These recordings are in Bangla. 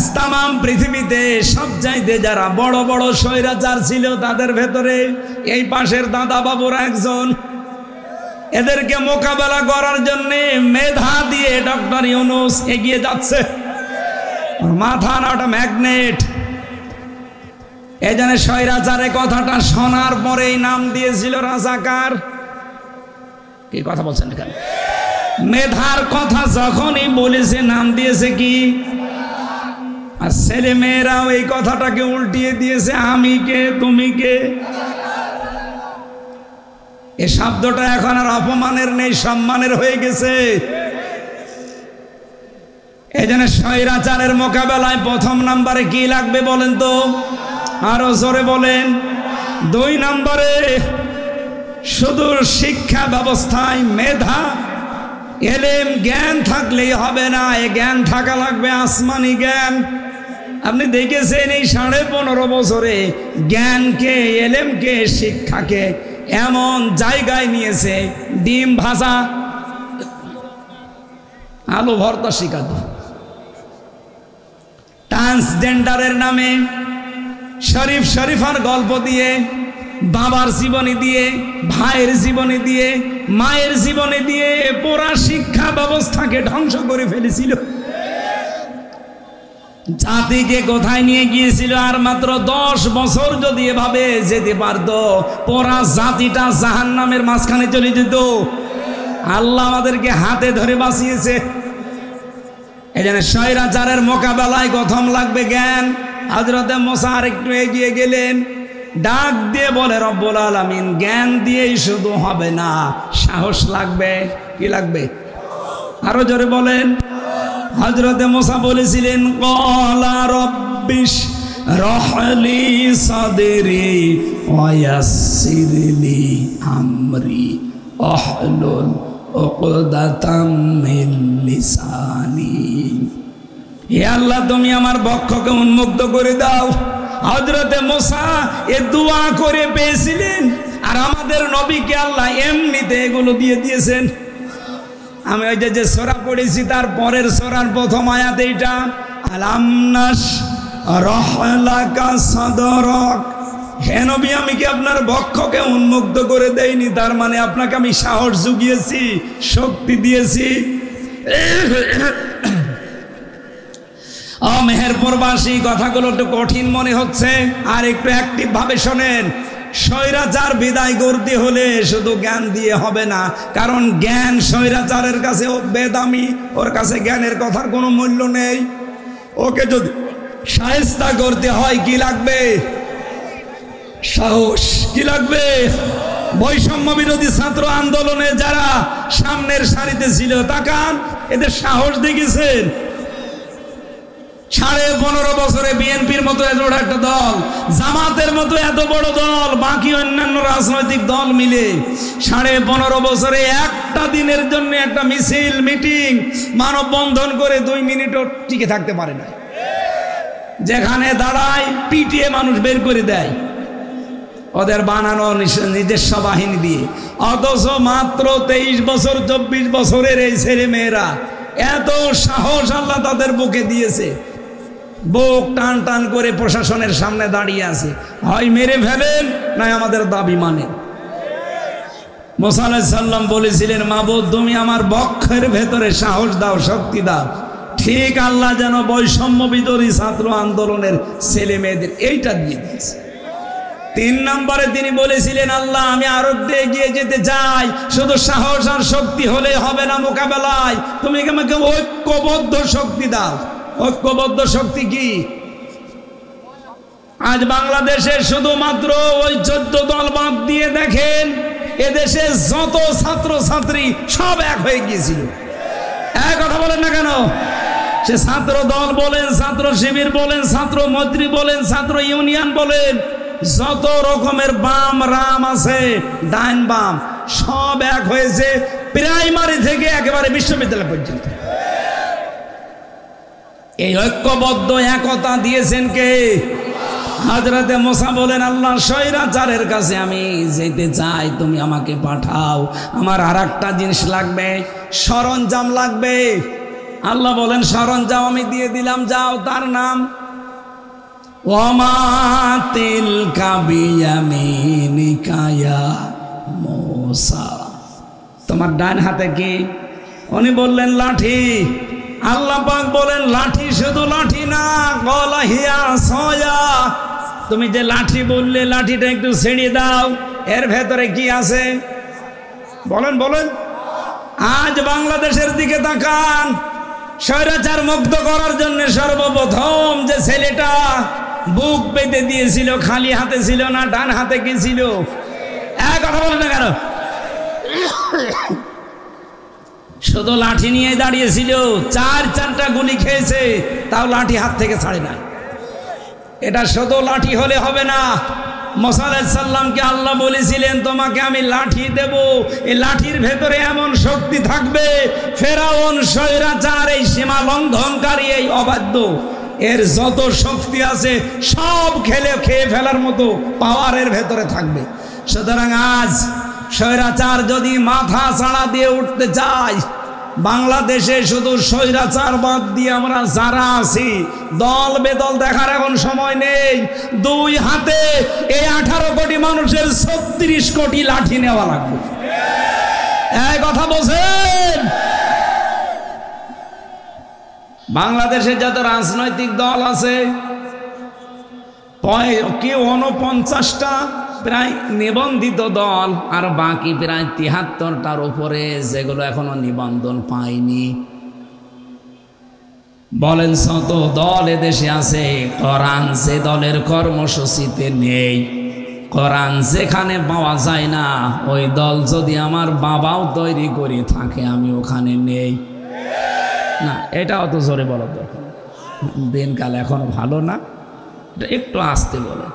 আজ তামাম পৃথিবীতে সবচাইতে যারা বড় বড় স্বৈরাচার ছিল তাদের ভেতরে এই পাশের দাদা বাবুরা একজন। এদেরকে মোকাবেলা করার জন্য মেধা দিয়ে ডক্টর ইউনূস এগিয়ে যাচ্ছে। মাথা না ওটা ম্যাগনেট। এই জন্য স্বৈরাচারের কথাটা শোনার পরেই নাম দিয়েছিল রাজাকার। কি কথা বলছেন এখানে? মেধার কথা যখনই বলেছে নাম দিয়েছে কি? আর ছেলে মেয়েরাও এই কথাটাকে উল্টিয়ে দিয়েছে, আমি কে তুমি কে। এই শব্দটা এখন আর অপমানের নেই, সম্মানের হয়ে গেছে। এই জন্য স্বৈরাচারের মোকাবেলায় প্রথম নম্বরে কি লাগবে বলেন তো? আরো জোরে বলেন। 2 নম্বরে শুধু শিক্ষা ব্যবস্থায় মেধা এলেম জ্ঞান থাকলেই হবে না, এই জ্ঞান থাকা লাগবে আসমানি জ্ঞান। আপনি দেখেছেন এই 15.5 বছরে জ্ঞানকে, এলেমকে, শিক্ষাকে এমন জায়গায় নিয়েছে, ডিম ভাজা আলু ভর্তা শিখাতো, ট্রান্সজেন্ডারের নামে শরীফ শরীফার গল্প দিয়ে, বাবার জীবনী দিয়ে, ভাইয়ের জীবনী দিয়ে, মায়ের জীবনী দিয়ে পুরা শিক্ষা ব্যবস্থাকে ধ্বংস করে ফেলেছিল। জাতিকে কোথায় নিয়ে গিয়েছিল? আর মাত্র 10 বছর যদি এভাবে যেতে পারত, পুরা জাতিটা জাহান্নামের মাঝখানে চলে যেত। আল্লাহ আমাদেরকে হাতে ধরে বাঁচিয়েছে। এই জন্য স্বৈরাচারের মোকাবেলায় প্রথম লাগবে জ্ঞান। হযরতে মুসা আর একটু এগিয়ে গেলেন, ডাক দিয়ে বলে রব্বুল আলামিন জ্ঞান দিয়েই শুধু হবে না, সাহস লাগবে। কি লাগবে? আরো জোরে বলেন। হযরতে মুসা বলেছিলেন ক্বালা রাব্বিশ রাহলি সাদরি ওয়া ইয়াসসিরলি আমরি আহলুল উকদাতাম মিন লিসানি। হে আল্লাহ, তুমি আমার বক্ষকে উন্মুক্ত করে দাও। হযরতে মুসা এ দোয়া করে পেয়েছিলেন, আর আমাদের নবীকে আল্লাহ এমনিতে এগুলো দিয়ে দিয়েছেন। আমি ওই যে সূরা পড়েছি তার পরের সূরার প্রথম আয়াত এইটা, আলাম নাশরাহ লাকা সাদরাক। হে নবী, আমি কি আপনার বক্ষকে উন্মুক্ত করে দেইনি? তার মানে আপনাকে আমি সাহস জুগিয়েছি, শক্তি দিয়েছি। মেহেরপুরবাসী কথাগুলো একটু কঠিন মনে হচ্ছে, আর একটু অ্যাক্টিভ ভাবে শোনেন। স্বৈরাচার বিদায় করতে হলে শুধু জ্ঞান দিয়ে হবে না, কারণ জ্ঞান স্বৈরাচারের কাছে বেদামি, ওর কাছে জ্ঞানের কথার কোনো মূল্য নেই। ওকে যদি শায়েস্তা করতে হয় কি লাগবে? সাহস। কি লাগবে? বৈষম্য বিরোধী ছাত্র আন্দোলনে যারা সামনের সারিতে ছিল, তাকান এদের সাহস দেখেছেন? 15.5 বছরে বিএনপির মতো এত বড় একটা দল, জামাতের মতো এত বড় দল, বাকি অন্যান্য রাজনৈতিক দল মিলে 15.5 বছরে একটা দিনের জন্য একটা মিছিল, মিটিং, মানববন্ধন করে 2 মিনিটও টিকে থাকতে পারে না। যেখানে দাঁড়ায় পিটিয়ে মানুষ বের করে দেয়, ওদের বানানো নিজস্ব বাহিনী দিয়ে। অথচ মাত্র 23 বছর 24 বছরের এই ছেলে মেয়েরা এত সাহস আল্লাহ তাদের বুকে দিয়েছে, বুক টান টান করে প্রশাসনের সামনে দাঁড়িয়ে আছে, হয় মেরে ফেলেন নয় আমাদের দাবি মানে। মুসা আলাইহিস সালাম বলেছিলেন, মাবুদ তুমি আমার বক্ষের ভেতরে সাহস দাও, শক্তি দাও। ঠিক আল্লাহ যেন বৈষম্য বিরোধী ছাত্র আন্দোলনের ছেলে মেয়েদের এইটা দিয়ে দিয়েছে। 3 নম্বরে তিনি বলেছিলেন, আল্লাহ আমি আরো এগিয়ে যেতে চাই, শুধু সাহস আর শক্তি হলে হবে না মোকাবেলায়, তুমি আমাকে ঐক্যবদ্ধ শক্তি দাও। ঐক্যবদ্ধ শক্তি কি? আজ বাংলাদেশে শুধুমাত্র ওই 14 দল বাদ দিয়ে দেখেন, এদেশে যত ছাত্র ছাত্রী সব এক হয়ে গিয়েছিল। এক কথা বলেন না কেন? সে ছাত্র দল বলেন, ছাত্র শিবির বলেন, ছাত্র মৈত্রী বলেন, ছাত্র ইউনিয়ন বলেন, যত রকমের বাম রাম আছে, ডাইন বাম, সব এক হয়েছে প্রাইমারি থেকে একেবারে বিশ্ববিদ্যালয় পর্যন্ত। এই ঐক্যবদ্ধ একতা দিয়েছেন কে? হযরতে মুসা বলেন, আল্লাহ স্বৈরাচারের কাছে আমি যেতে চাই, তুমি আমাকে পাঠাও। আমার আর একটা জিনিস লাগবে, সরঞ্জাম লাগবে। আল্লাহ বলেন সরঞ্জাম আমি দিয়ে দিলাম, যাও, তার নাম ওমা তিলকা বিয়ামিনিকা ইয়া মূসা। তোমার ডান হাতে কি? উনি বললেন লাঠি। আল্লাহ পাক বলেন লাঠি শুধু লাঠি না, গলা হিয়া সয়া। তুমি যে লাঠি বললে লাঠিটা একটু ছেড়ে দাও, এর ভেতরে কি আছে বলেন বলেন। আজ বাংলাদেশের দিকে তাকান, স্বৈরাচার মুক্ত করার জন্য সর্বপ্রথম যে ছেলেটা বুক পেতে দিয়েছিল, খালি হাতে ছিল না, ডান হাতে কি ছিল? এক কথা বলে না কেন? শুধু লাঠি নিয়ে দাঁড়িয়েছিল, চারটা গুলি খেয়েছে, তাও লাঠি হাত থেকে ছাড়ে না। এটা শুধু লাঠি হলে হবে না। মুসা আলাইহিস সালামকে আল্লাহ বলেছিলেন তোমাকে আমি লাঠি দেব, এই লাঠির ভেতরে এমন শক্তি থাকবে, ফেরাউন স্বৈরাচার, এই সীমা লঙ্ঘনকারী, এই অবাধ্য, এর যত শক্তি আছে সব খেয়ে ফেলার মতো পাওয়ারের ভেতরে থাকবে। সুতরাং আজ স্বৈরাচার যদি মাথা ছাড়া দিয়ে উঠতে চায়, বাংলাদেশে শুধু স্বৈরাচার বাদ দিয়ে আমরা যারা আছি, দল বেদল দেখার এখন সময় নেই। দুই হাতে এই 18 কোটি মানুষের 36 কোটি লাঠি নেওয়া লাগবে। এই কথা বলছেন? বাংলাদেশে যত রাজনৈতিক দল আছে, কেউ 49টা প্রায় নিবন্ধিত দল, আর বাকি প্রায় 73টার উপরে যেগুলো এখনো নিবন্ধন পায়নি। বলেন শত দল এদেশে আছে, কোরআন যে দলের কর্মসূচিতে নেই, কোরআন যেখানে পাওয়া যায় না, ওই দল যদি আমার বাবাও তৈরি করে থাকে আমি ওখানে নেই না। এটা অত জোরে বলার দরকার, দিনকাল এখন ভালো না, এটা একটু আস্তে বলে।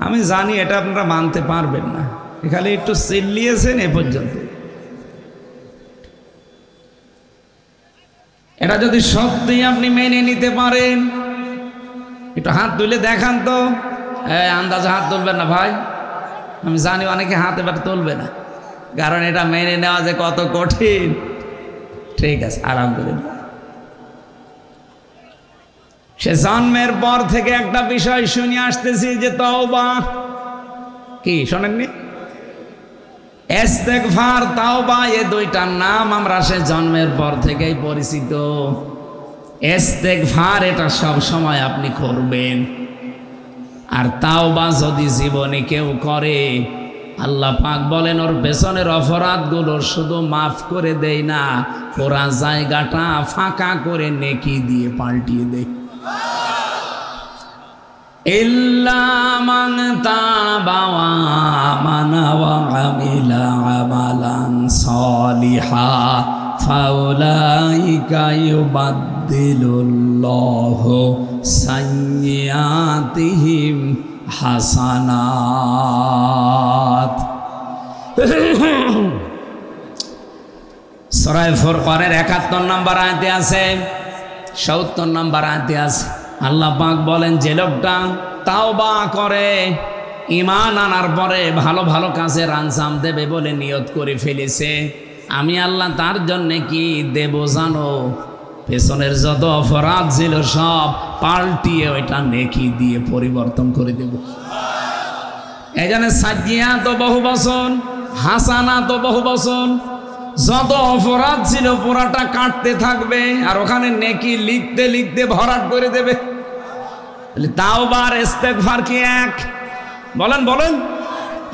আমি জানি এটা আপনারা মানতে পারবেন না, এখানে একটু চিল্লিয়েছেন এ পর্যন্ত। এটা যদি সত্যি আপনি মেনে নিতে পারেন, একটু হাত তুলে দেখান তো। আন্দাজে হাত তুলবেন না ভাই, আমি জানি অনেকে হাত এবার তুলবে না, কারণ এটা মেনে নেওয়া যে কত কঠিন। ঠিক আছে, আলহামদুলিল্লাহ। সে জন্মের পর থেকে একটা বিষয় শুনে আসতেছি যে তওবা কি, শোনেননি? ইস্তেগফার, তাওবা, এই দুইটার নাম আমরা সে জন্মের পর থেকেই পরিচিত। ইস্তেগফার এটা সব সময় আপনি করবেন, আর তাওবা যদি জীবনে কেউ করে, আল্লাহ পাক বলেন ওর পেছনের অপরাধগুলো শুধু মাফ করে দেয় না, পুরা জায়গাটা ফাঁকা করে নেকি দিয়ে পাল্টিয়ে দেয়। ইল্লা মান তাবা ওয়া আমানা ওয়া আমিলা আমালান সালিহা ফাউলাইকা ইউবাদদিলুল্লাহু সাইয়্যাতিহিম হাসানাত। সূরা ফুরকানের 71 নম্বর আয়াতে আছে, 70 নম্বর আয়াতে আছে, আল্লাহ পাক বলেন যে লোকটা তাওবা করে, ঈমান আনার পরে ভালো ভালো কাজের আঞ্জাম দেবে বলে নিয়ত করে ফেলেছে, আমি আল্লাহ তার জন্য কি দেব জানো? পেছনের যত অপরাধ ছিল সব পাল্টিয়ে ওইটা নেকি দিয়ে পরিবর্তন করে দেব। এই জন্য সাজ্জিয়াত বহু বচন, হাসানাত বহু বচন। যত অপরাধ ছিল পুরাটা কাটতে থাকবে, আর ওখানে নেকি লিখতে লিখতে ভরাট করে দেবে। তাওবা আর ইস্তেগফার কি এক? বলেন বলেন।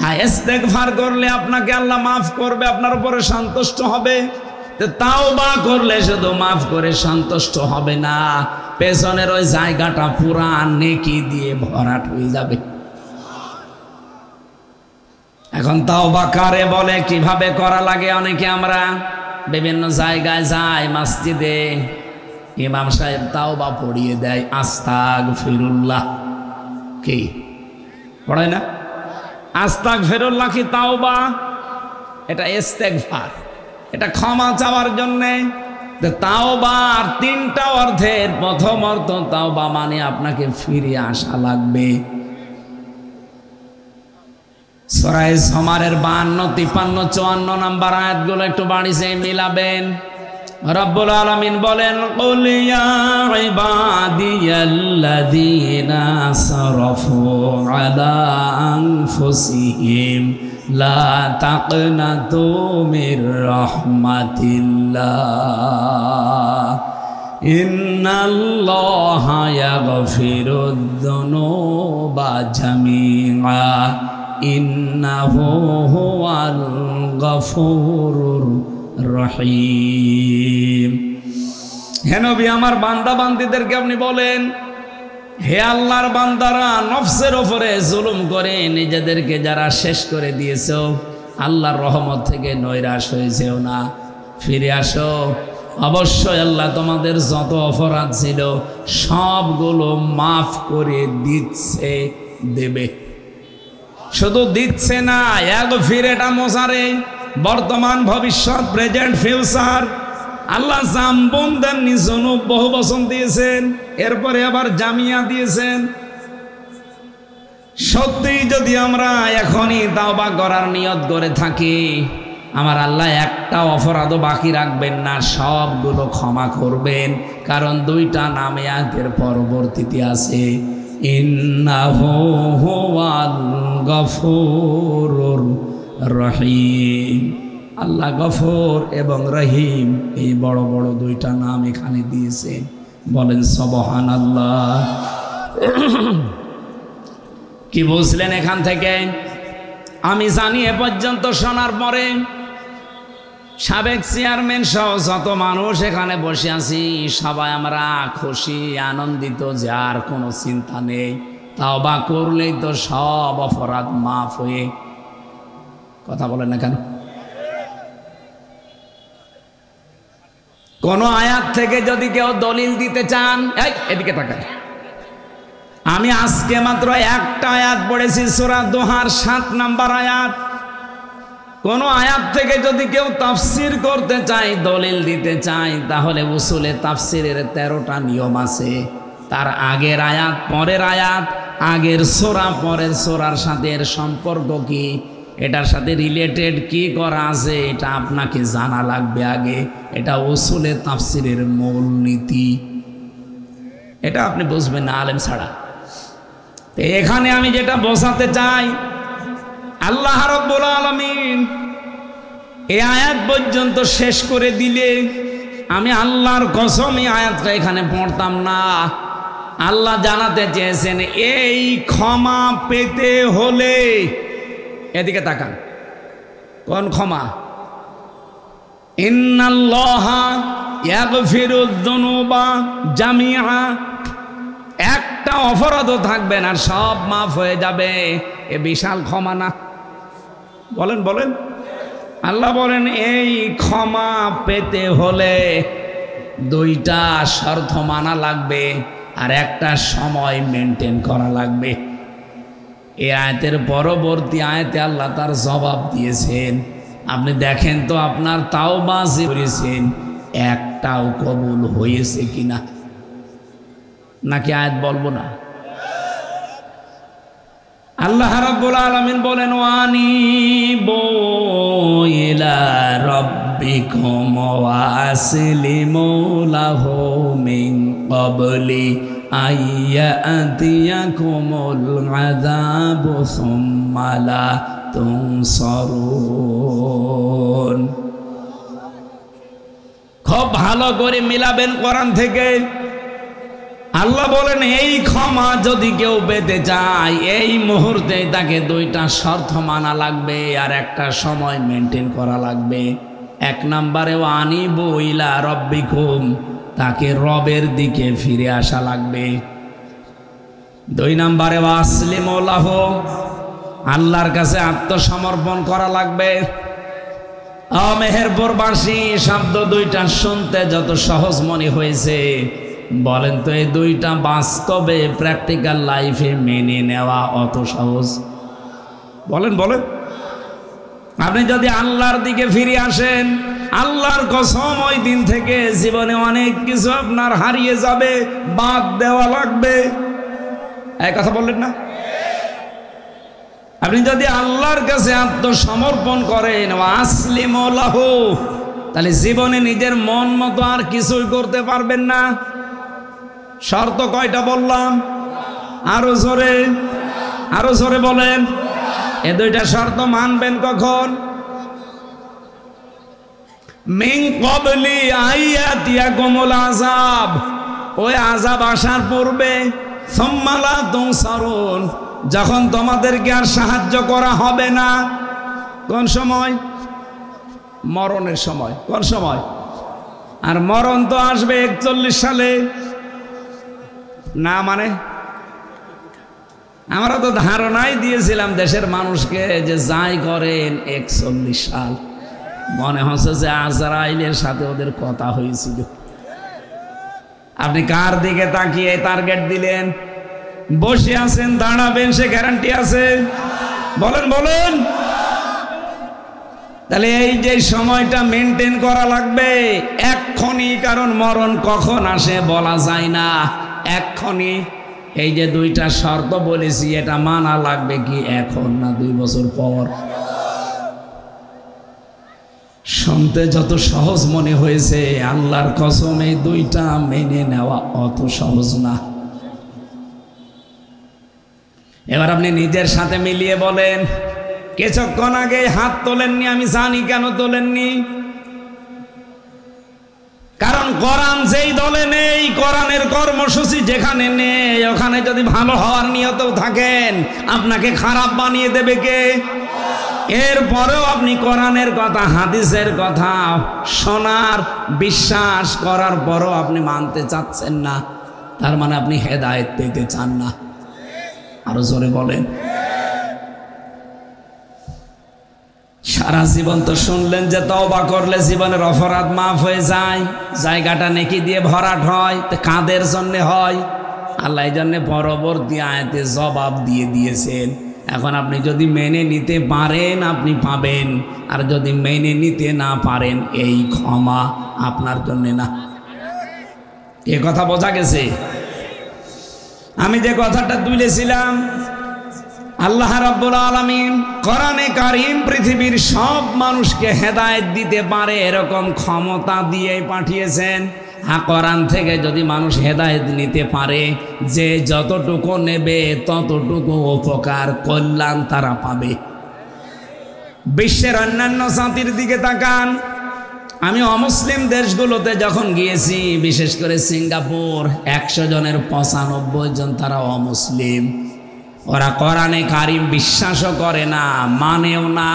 হ্যাঁ, ইস্তেগফার করলে আপনাকে আল্লাহ মাফ করবে, আপনার উপরে সন্তুষ্ট হবে। তাওবা করলে শুধু মাফ করে সন্তুষ্ট হবে না, পেছনের ওই জায়গাটা পুরা নেকি দিয়ে ভরাট হয়ে যাবে। এখন তাওবা কারে বলে, কিভাবে করা লাগে? অনেকে আমরা বিভিন্ন জায়গায় যাই, মসজিদে ইমাম সাহেব তাওবা পড়িয়ে দেয়, আস্তাগফিরুল্লাহ, কি পড়ায় না? আস্তাগফিরুল্লাহ কি তাওবা? এটা ইস্তেগফার, এটা ক্ষমা চাওয়ার জন্যে। তাওবার 3টা অর্থের প্রথম অর্থ, তাওবা মানে আপনাকে ফিরে আসা লাগবে। সূরা জুমারের 52, 53, 54 নম্বর আয়াতগুলো একটু বাড়িতে মিলাবেন। রব্বুল আলামিন বলেন, কুল ইয়া ইবাদিয়াল্লাযীনা আসরাফু আলা আনফুসিহিম লা তাকনাতু মির রাহমাতিল্লাহ ইন্নাল্লাহা ইয়াগফিরুদ যুনুবা জামিআ ইন্নাহু হুয়াল গফুরুর রহিম। হে নবী, আমার বান্দা বান্দীদেরকে আপনি বলেন, হে আল্লাহর বান্দারা, নফসের ওপরে জুলুম করে নিজেদেরকে যারা শেষ করে দিয়েছো, আল্লাহর রহমত থেকে নৈরাশ হয়েছেও না, ফিরে আসো। অবশ্যই আল্লাহ তোমাদের যত অপরাধ ছিল সবগুলো মাফ করে দিচ্ছে, দেবে। শুধু দিচ্ছে না, এক ফিরেটা মোসারে বর্তমান ভবিষ্যৎ প্রেজেন্ট ফিউচার আল্লাহ জাম্বন দেননি, জুনুব বহু বচন দিয়েছেন, এরপরে আবার জামিয়া দিয়েছেন। সত্যি যদি আমরা এখনই তাওবা করার নিয়ত করে থাকি, আমার আল্লাহ একটা অপরাধও বাকি রাখবেন না, সবগুলো ক্ষমা করবেন। কারণ দুইটা নামে আগের পরবর্তীতে আছে, ইন্নাহু হুয়াল গফুরুর রহিম। আল্লাহ গফুর এবং রহিম, এই বড় বড় দুইটা নাম এখানে দিয়েছেন। বলেন সুবহানাল্লাহ। কি বুঝলেন এখান থেকে? আমি জানি এ পর্যন্ত শোনার পরে সাবেক চেয়ারম্যান সহ যত মানুষ এখানে বসে আছি, সবাই আমরা খুশি আনন্দিত যে আর কোনো চিন্তা নেই, তাওবা করলেই তো সব অপরাধ মাফ হয়ে। কথা বলেন না কেন? কোন আয়াত থেকে যদি কেউ দলিল দিতে চান, এদিকে তাকান। আমি আজকে মাত্র একটা আয়াত পড়েছি, সূরা দোহার 7 নম্বর আয়াত। কোন আয়াত থেকে যদি কেউ তাফসির করতে চায়, দলিল দিতে চায়, তাহলে উসুলে তাফসিরের 13টা নিয়ম আছে। তার আগের আয়াত, পরের আয়াত, আগের সূরা পরের সূরার সাথে এর সম্পর্ক কি, এটার সাথে রিলেটেড কি করা আছে, এটা আপনাকে জানা লাগবে আগে। এটা উসুলে তাফসিরের মূল নীতি, এটা আপনি বুঝবেন না আলেম ছাড়া। এখানে আমি যেটা বোঝাতে চাই, আল্লাহ রাব্বুল আলামিন এই আয়াত পর্যন্ত শেষ করে দিলে আমি আল্লাহর কসম এই আয়াতটা এখানে পড়তাম না। আল্লাহ জানাতে চেয়েছেন, এই ক্ষমা পেতে হলে, এদিকে তাকান, কোন ক্ষমা? ইন্নাল্লাহা ইয়াগফিরুয যুনুবা জামিআ। একটা অপরাধও থাকবে না, সব মাফ হয়ে যাবে। এ বিশাল ক্ষমা না? বলেন বলেন। আল্লাহ বলেন, এই ক্ষমা পেতে হলে দুইটা শর্ত মানা লাগবে আর একটা সময় মেনটেন করা লাগবে। এই আয়াতের পরবর্তী আয়াতে আল্লাহ তার জবাব দিয়েছেন। আপনি দেখেন তো আপনার তাওবা যে করেছেন একটাও কবুল হয়েছে কিনা, নাকি আয়াত বলবো না? আল্লাহ রাব্বুল আলামিন বলেন, ওয়ানিবু ইলা রাব্বিকুম ওয়া আসলিমু লাহু মিন ক্বাবলি আইয়াতিয়াকুমুল আযাবু সুম্মা লা তুনসারুন। খুব ভালো করে মিলাবেন কোরআন থেকে। আল্লাহ বলেন, এই ক্ষমা যদি কেউ পেতে চায়, এই মুহূর্তে তাকে দুইটা শর্ত মানা লাগবে আর একটা সময় মেনটেন করা লাগবে। এক নম্বরে আনিবু ইলা রাব্বিকুম, তাকে রবের দিকে ফিরে আসা লাগবে। দুই নম্বরে আসলিমু লাহু, আল্লাহর কাছে আত্মসমর্পণ করা লাগবে। মেহেরপুরবাসী শব্দ দুইটা শুনতে যত সহজ মনে হয়েছে, বলেন তো এই দুইটা বাস্তবে প্র্যাকটিক্যাল লাইফে মেনে নেওয়া অত সহজ? বলেন বলেন। আপনি যদি আল্লাহর দিকে ফিরে আসেন, আল্লাহর কসম ওই দিন থেকে জীবনে অনেক কিছু আপনার হারিয়ে যাবে, বাদ দেওয়া লাগবে। এই কথা বললেন না? আপনি যদি আল্লাহর কাছে আত্মসমর্পণ করেন, আসলিমু লাহু, তাহলে জীবনে নিজের মন মতো আর কিছুই করতে পারবেন না। শর্ত কয়টা বললাম? আরো জোরে বলেন। এ দুইটা শর্ত মানবেন কখন? মিন ক্বাবলি আইয়াতিয়াকুমুল আযাব, ওই আযাব আসার পূর্বে, সুম্মা লা তুনসারুন, যখন তোমাদেরকে আর সাহায্য করা হবে না। কোন সময়? মরণের সময়। কোন সময়? আর মরণ তো আসবে 41 সালে না, মানে আমরা তো ধারণাই দিয়েছিলাম দেশের মানুষকে যে যাই করেন 41 সাল। মনে হচ্ছে যে আজরাইলের সাথে ওদের কথা হয়েছিল। আপনি কার দিকে তাকিয়ে টার্গেট দিলেন? বসে আছেন, দাঁড়াবেন, সে গ্যারান্টি আছে? বলেন। তাহলে এই যে সময়টা মেনটেন করা লাগবে এক্ষুনি, কারণ মরণ কখন আসে বলা যায় না। এক্ষুনি এই যে দুইটা শর্ত বলেছি, এটা মানা লাগবে কি এখন না 2 বছর পর? শুনতে যত সহজ মনে হয়েছে, আল্লাহর কসম এই দুইটা মেনে নেওয়া অত সহজ না। এবার আপনি নিজের সাথে মিলিয়ে বলেন, কিছুক্ষণ আগে হাত তোলেননি, আমি জানি কেন তোলেননি। কারণ কোরআন যেই দলে নেই, কোরআনের কর্মসূচি যেখানে নেই, ওখানে যদি ভালো হওয়ার নিয়তেও থাকেন, আপনাকে খারাপ বানিয়ে দেবে কে? এরপরেও আপনি কোরআনের কথা, হাদিসের কথা শোনার, বিশ্বাস করার পরও আপনি মানতে চাচ্ছেন না, তার মানে আপনি হেদায়েত পেতে চান না। আরো জোরে বলেন। সারা জীবন তো শুনলেন যে তওবা করলে জীবনের অপরাধ মাফ হয়ে যায়, জায়গাটা নেকি দিয়ে ভরাট হয়। তো কাদের জন্য হয়? আল্লাহ এই জন্য পরবর্তী আয়াতে জবাব দিয়ে দিয়েছেন। এখন আপনি যদি মেনে নিতে পারেন আপনি পাবেন, আর যদি মেনে নিতে না পারেন এই ক্ষমা আপনার জন্য না। এ কথা বোঝা গেছে? আমি যে কথাটা তুলেছিলাম, আল্লাহ রাব্বুল আলামিন কোরআনে কারীম পৃথিবীর সব মানুষকে হেদায়েত দিতে পারে এরকম ক্ষমতা দিয়ে পাঠিয়েছেন। হ্যাঁ, কোরআন থেকে যদি মানুষ হেদায়েত নিতে পারে, যে যতটুকু নেবে ততটুকু উপকার, কল্যাণ তারা পাবে। বিশ্বের অন্যান্য জাতির দিকে তাকান। আমি অমুসলিম দেশগুলোতে যখন গিয়েছি, বিশেষ করে সিঙ্গাপুর, 100 জনের 95 জন তারা অমুসলিম। ওরা কোরআনে কারীম বিশ্বাসও করে না, মানেও না,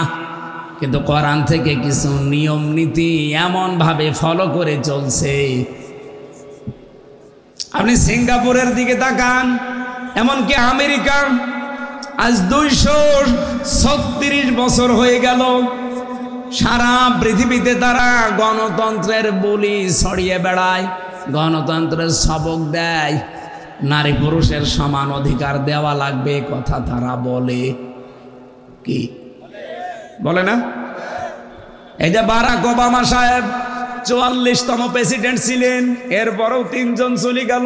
কিন্তু কোরআন থেকে কিছু নিয়ম নীতি এমন ভাবে ফলো করে চলছে। আপনি সিঙ্গাপুরের দিকে তাকান, এমনকি আমেরিকা, আজ 236 বছর হয়ে গেল, সারা পৃথিবীতে তারা গণতন্ত্রের বলি ছড়িয়ে বেড়ায়, গণতন্ত্রের সবক দেয়, নারী পুরুষের সমান অধিকার দেওয়া লাগবে, কথা তারা বলে। কি বলে না? এই যে বারাক ওবামা সাহেব 44তম প্রেসিডেন্ট ছিলেন, এরপরও 3 জন চলে গেল।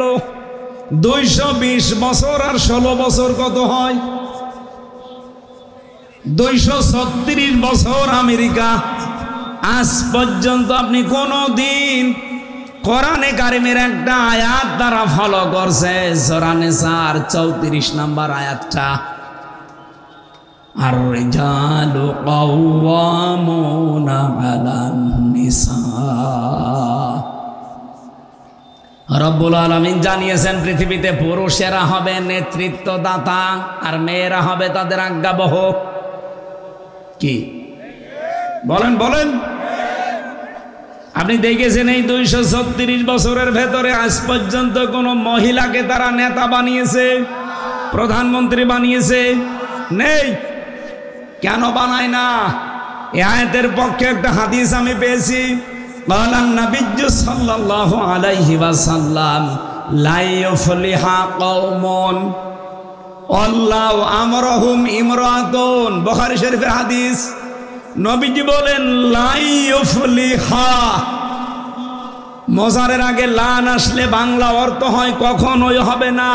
220 বছর আর 16 বছর কত হয়? 236 বছর আমেরিকা। আজ পর্যন্ত আপনি কোনো দিন কোরআনে কারিমের একটা আয়াত দ্বারা ফলো করছে? সূরা নিসার 34 নম্বর আয়াতটা, আর-রিজালু কাওয়ামুনা আলান নিসা। রব্বুল আলামিন জানিয়েছেন পৃথিবীতে পুরুষেরা হবে নেতৃত্বদাতা আর মেয়েরা হবে তাদের আজ্ঞাবহ। কি বলেন? আপনি দেখেছেন এই 236 বছরের ভেতরে আজ পর্যন্ত কোনো মহিলাকে তারা নেতা বানিয়েছে, প্রধানমন্ত্রী বানিয়েছে? নেই। কেন বানায় না? এই আয়াতের পক্ষে একটা হাদিস আমি পেয়েছি। ক্বালান নাবিয়্যু সাল্লাল্লাহু আলাইহি ওয়াসাল্লাম লা ইউফলিহা কওমুন আল্লাহু আমরহুম ইমরাতুন। বুখারী শরীফের হাদিস। নবীজি বলেন লা ইউফলিহা, মজারের আগে লান আসলে বাংলা অর্থ হয় কখনোই হবে না।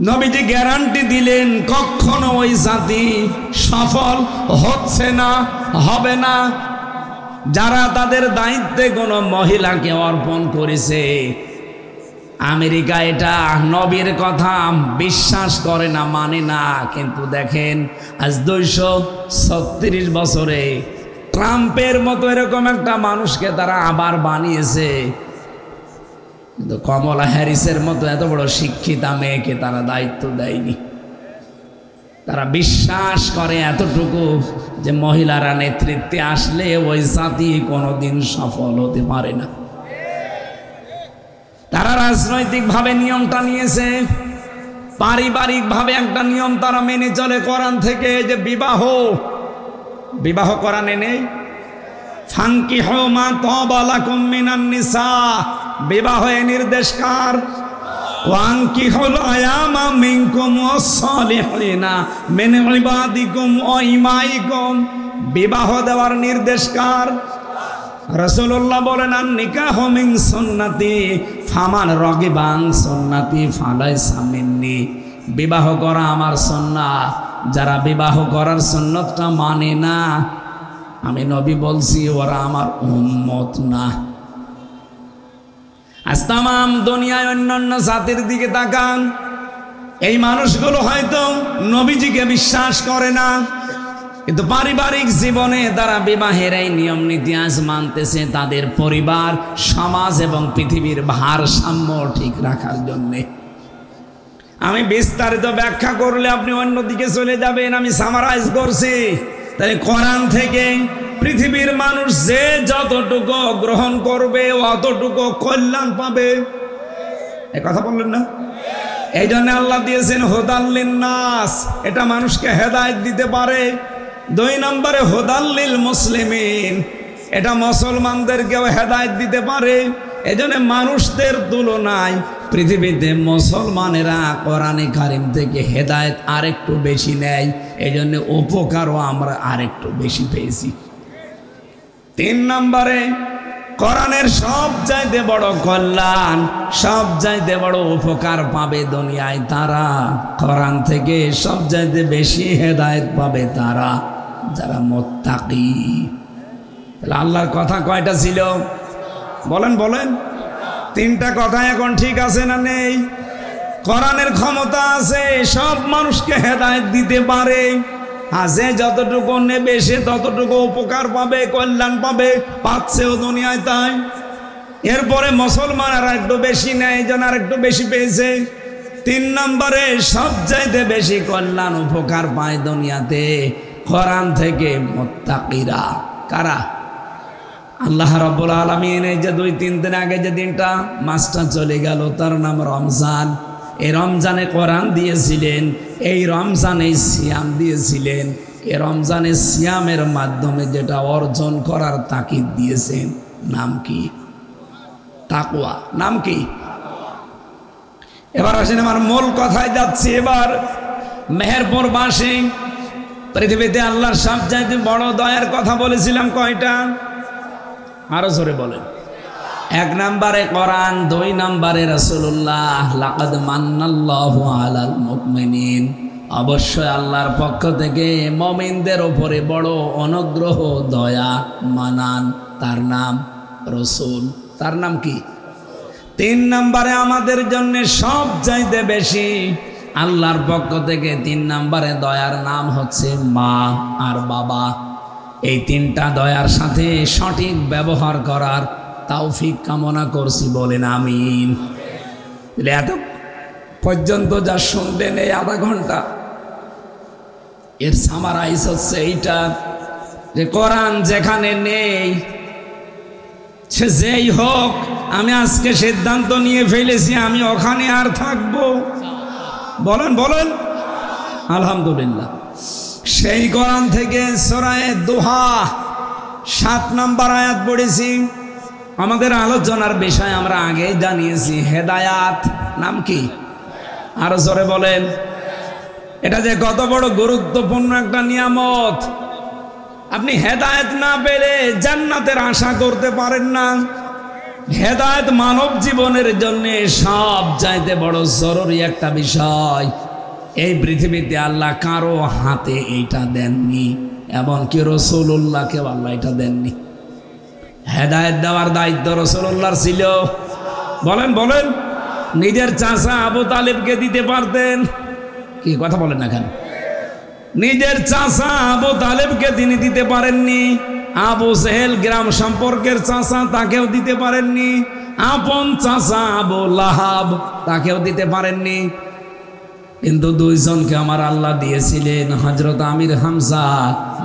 নবীজি গ্যারান্টি দিলেন কখনো ওই জাতি সফল হচ্ছে না, হবে না। যারা তাদের দায়িত্বে কোনো মহিলাকে অর্পণ করেছে, আমেরিকা এটা নবীর কথা বিশ্বাস করে না, মানে না। কিন্তু দেখেন আজ 236 বছরে ট্রাম্পের মতো এরকম একটা মানুষকে তারা আবার বানিয়েছে, কিন্তু কমলা হ্যারিসের মতো এত বড় শিক্ষিতা মেয়েকে তারা দায়িত্ব দেয়নি। তারা বিশ্বাস করে এতটুকু যে মহিলারা নেতৃত্বে আসলে ওই জাতি কোনোদিন সফল হতে পারে না। তারা রাজনৈতিকভাবে নিয়মটা নিয়েছে, পারিবারিকভাবে একটা নিয়ম তারা মেনে চলে কোরআন থেকে, যে বিবাহ কোরআনে নেই। ফানকিহু মা তাবা লাকুম মিনান নিসা, বিবাহে নির্দেশ কার? ওয়ানকিহুল আয়ামা মিনকুম ওয়াস-সালিহিনা মিন ইবাদিকুম ওয়া ইমাইকুম, বিবাহ দেওয়ার নির্দেশ কার? রাসূলুল্লাহ বলেন আন নিকাহু মিন সুন্নতি ফামান রাগিবা আন সুন্নতি ফালাইসা মিন্নি, বিবাহ করা আমার সুন্নাত, যারা বিবাহ করার সুন্নতটা মানে না, আমি নবী বলছি ওরা আমার উম্মত না। আজ তামাম দুনিয়ায় অন্যান্য জাতির দিকে তাকান, এই মানুষগুলো হয়তো নবীজিকে বিশ্বাস করে না, কিন্তু পারিবারিক জীবনে তারা বিবাহের এই নিয়ম নীতি আজ মানতেছে তাদের পরিবার, সমাজ এবং পৃথিবীর ভারসাম্য ঠিক রাখার জন্যে। আমি বিস্তারিত ব্যাখ্যা করলে আপনি অন্যদিকে চলে যাবেন, আমি সামারাইজ করছি। তাই কোরআন থেকে পৃথিবীর মানুষ যে যতটুকু গ্রহণ করবে অতটুকু কল্যাণ পাবে, এ কথা বললেন না? এই জন্য আল্লাহ দিয়েছেন হুদাল লিন্নাস, এটা মানুষকে হেদায়েত দিতে পারে। 2 নম্বরে হুদাল লিল মুসলিমিন, এটা মুসলমানদেরকেও হেদায়েত দিতে পারে। এজন্য মানুষদের তুলনায় পৃথিবীতে মুসলমানেরা কোরআনে কারিম থেকে হেদায়েত আরেকটু বেশি নেয়, এজন্য উপকারও আমরা আরেকটু বেশি পেয়েছি। 3 নম্বরে কোরআনের সবচাইতে বড় কল্যাণ, সবচাইতে বড় উপকার পাবে দুনিয়ায় তারা, কোরআন থেকে সবচাইতে বেশি হেদায়েত পাবে তারা যারা মুত্তাকি। তাহলে আল্লাহর কথা কয়টা ছিল? বলেন বলেন। 3টা কথা এখন ঠিক আছে না নেই? কোরআনের ক্ষমতা আছে, সব মানুষকে হেদায়েত দিতে পারে, আর যে যতটুকু নেবে সে ততটুকু উপকার পাবে, কল্যাণ পাবে, পাচ্ছেও দুনিয়ায় তাই। এরপরে মুসলমান আর একটু বেশি নেয়, যেন আর একটু বেশি পেয়েছে। 3 নম্বরে সবচাইতে বেশি কল্যাণ উপকার পায় দুনিয়াতে কোরআন থেকে মুত্তাকিরা। কারা? আল্লাহ রাব্বুল আলামিন এই যে 2-3 দিন আগে যে দিনটা মাসটা চলে গেল, তার নাম রমজান। এই রমজানে কোরআন দিয়েছিলেন, এই রমজানে সিয়াম দিয়েছিলেন। এই রমজানে সিয়ামের মাধ্যমে যেটা অর্জন করার তাকিদ দিয়েছেন, নাম কি? তাকওয়া। নাম কি? এবার আসেন আমার মূল কথায় যাচ্ছি। এবার মেহেরপুরবাসী, পৃথিবীতে আল্লাহর সবচাইতে বড় দয়ার কথা বলেছিলাম কয়টা? আরো জোরে বলেন। 1 নম্বরে কোরআন, 2 নম্বরে রাসূলুল্লাহ। লাকাদ মান্নাল্লাহু আলাল মুমিনিন, অবশ্যই আল্লাহর পক্ষ থেকে মুমিনদের উপরে বড় অনুগ্রহ, দয়া, মানান, তার নাম রাসূল। তার নাম কি? 3 নম্বরে আমাদের জন্য সবচাইতে বেশি আল্লাহর পক্ষ থেকে 3 নম্বরে দয়ার নাম হচ্ছে মা আর বাবা। এই 3টা দয়ার সাথে সঠিক ব্যবহার করার তৌফিক কামনা করছি, বলেন আমিন। এত পর্যন্ত যা শুনলেন এই আধা ঘন্টা, এর সামারাইজ হচ্ছে এইটা যে কোরআন যেখানে নেই সে যেই হোক, আমি আজকে সিদ্ধান্ত নিয়ে ফেলেছি আমি ওখানে আর থাকবো। বলেন বলেন আলহামদুলিল্লাহ। সেই কোরআন থেকে সূরা দুহা 7 নম্বর আয়াত পড়েছি। আমাদের আলোচনার বিষয় আমরা আগেই জানিয়েছি, হেদায়াত। নাম কি? আরো জোরে বলেন। এটা যে কত বড় গুরুত্বপূর্ণ একটা নিয়ামত। আপনি হেদায়েত না পেলে জান্নাতের আশা করতে পারেন না। হেদায়েত মানব জীবনের জন্য সবচাইতে বড় জরুরি একটা বিষয়। এই পৃথিবীতে আল্লাহ কারো হাতে এইটা দেননি, এমনকি রাসূলুল্লাহকে আল্লাহ এটা দেননি। হেদায়েত দেওয়ার দায়িত্ব রাসূলুল্লাহর ছিল। বলেন বলেন, নিজের চাচা আবু তালেবকে দিতে পারতেন, কি কথা বলেন না কেন? নিজের চাচা আবু তালেবকে তিনি দিতে পারেননি। আবু জেহেল গ্রাম সম্পর্কের চাচা, তাকেও দিতে পারেননি। আপন চাচা আবু লাহাব, তাকেও দিতে পারেননি। কিন্তু দুইজনকে আমার আল্লাহ দিয়েছিলেন, হযরত আমির হামজা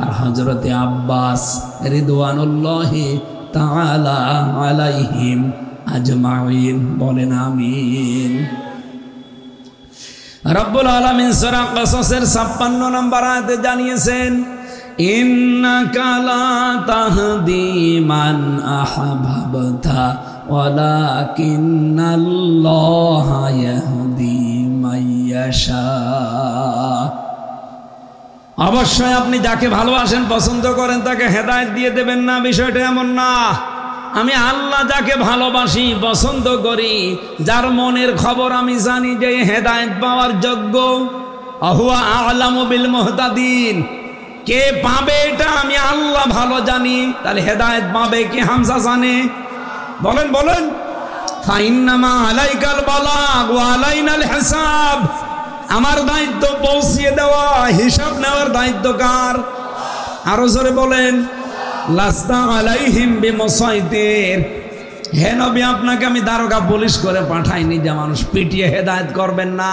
আর হযরতে আব্বাস রিদওয়ানুল্লাহি তাআলা আলাইহিম আজমাইন। বলেন আমিন। রব্বুল আলামিন সূরা কসসের 56 নম্বর আয়াতে জানিয়েছেন, ইন্নাকা লা তাহদি মান আহবাবতা ওয়ালাকিন্নাল্লাহা ইয়াহদি মাইয়াশা। অবশ্যই আপনি যাকে ভালোবাসেন, পছন্দ করেন, তাকে হেদায়েত দিয়ে দেবেন না, বিষয়টা এমন না। আমি আল্লাহ যাকে ভালোবাসি, পছন্দ করি, যার মনের খবর আমি জানি যে হেদায়েত পাওয়ার যোগ্য, আহুয়া আ'লামু বিল মুহতাদিন, কে পাবে এটা আমি আল্লাহ ভালো জানি। তাহলে হেদায়েত পাবে কি হামজা জানে? বলেন বলেন। ফাইন্নামা আলাইকাল বালাগ ওয়া আলাইনাল হিসাব, আমার দায়িত্ব পৌঁছিয়ে দেওয়া, হিসাব নেওয়ার দায়িত্ব কার? আরো জোরে বলেন, লাস্তা আলাইহিম বিমুসাইতির। হে নবী, আপনাকে আমি দারোগা পুলিশ করে পাঠাইনি যে মানুষ পিটিয়ে হেদায়েত করবেন না।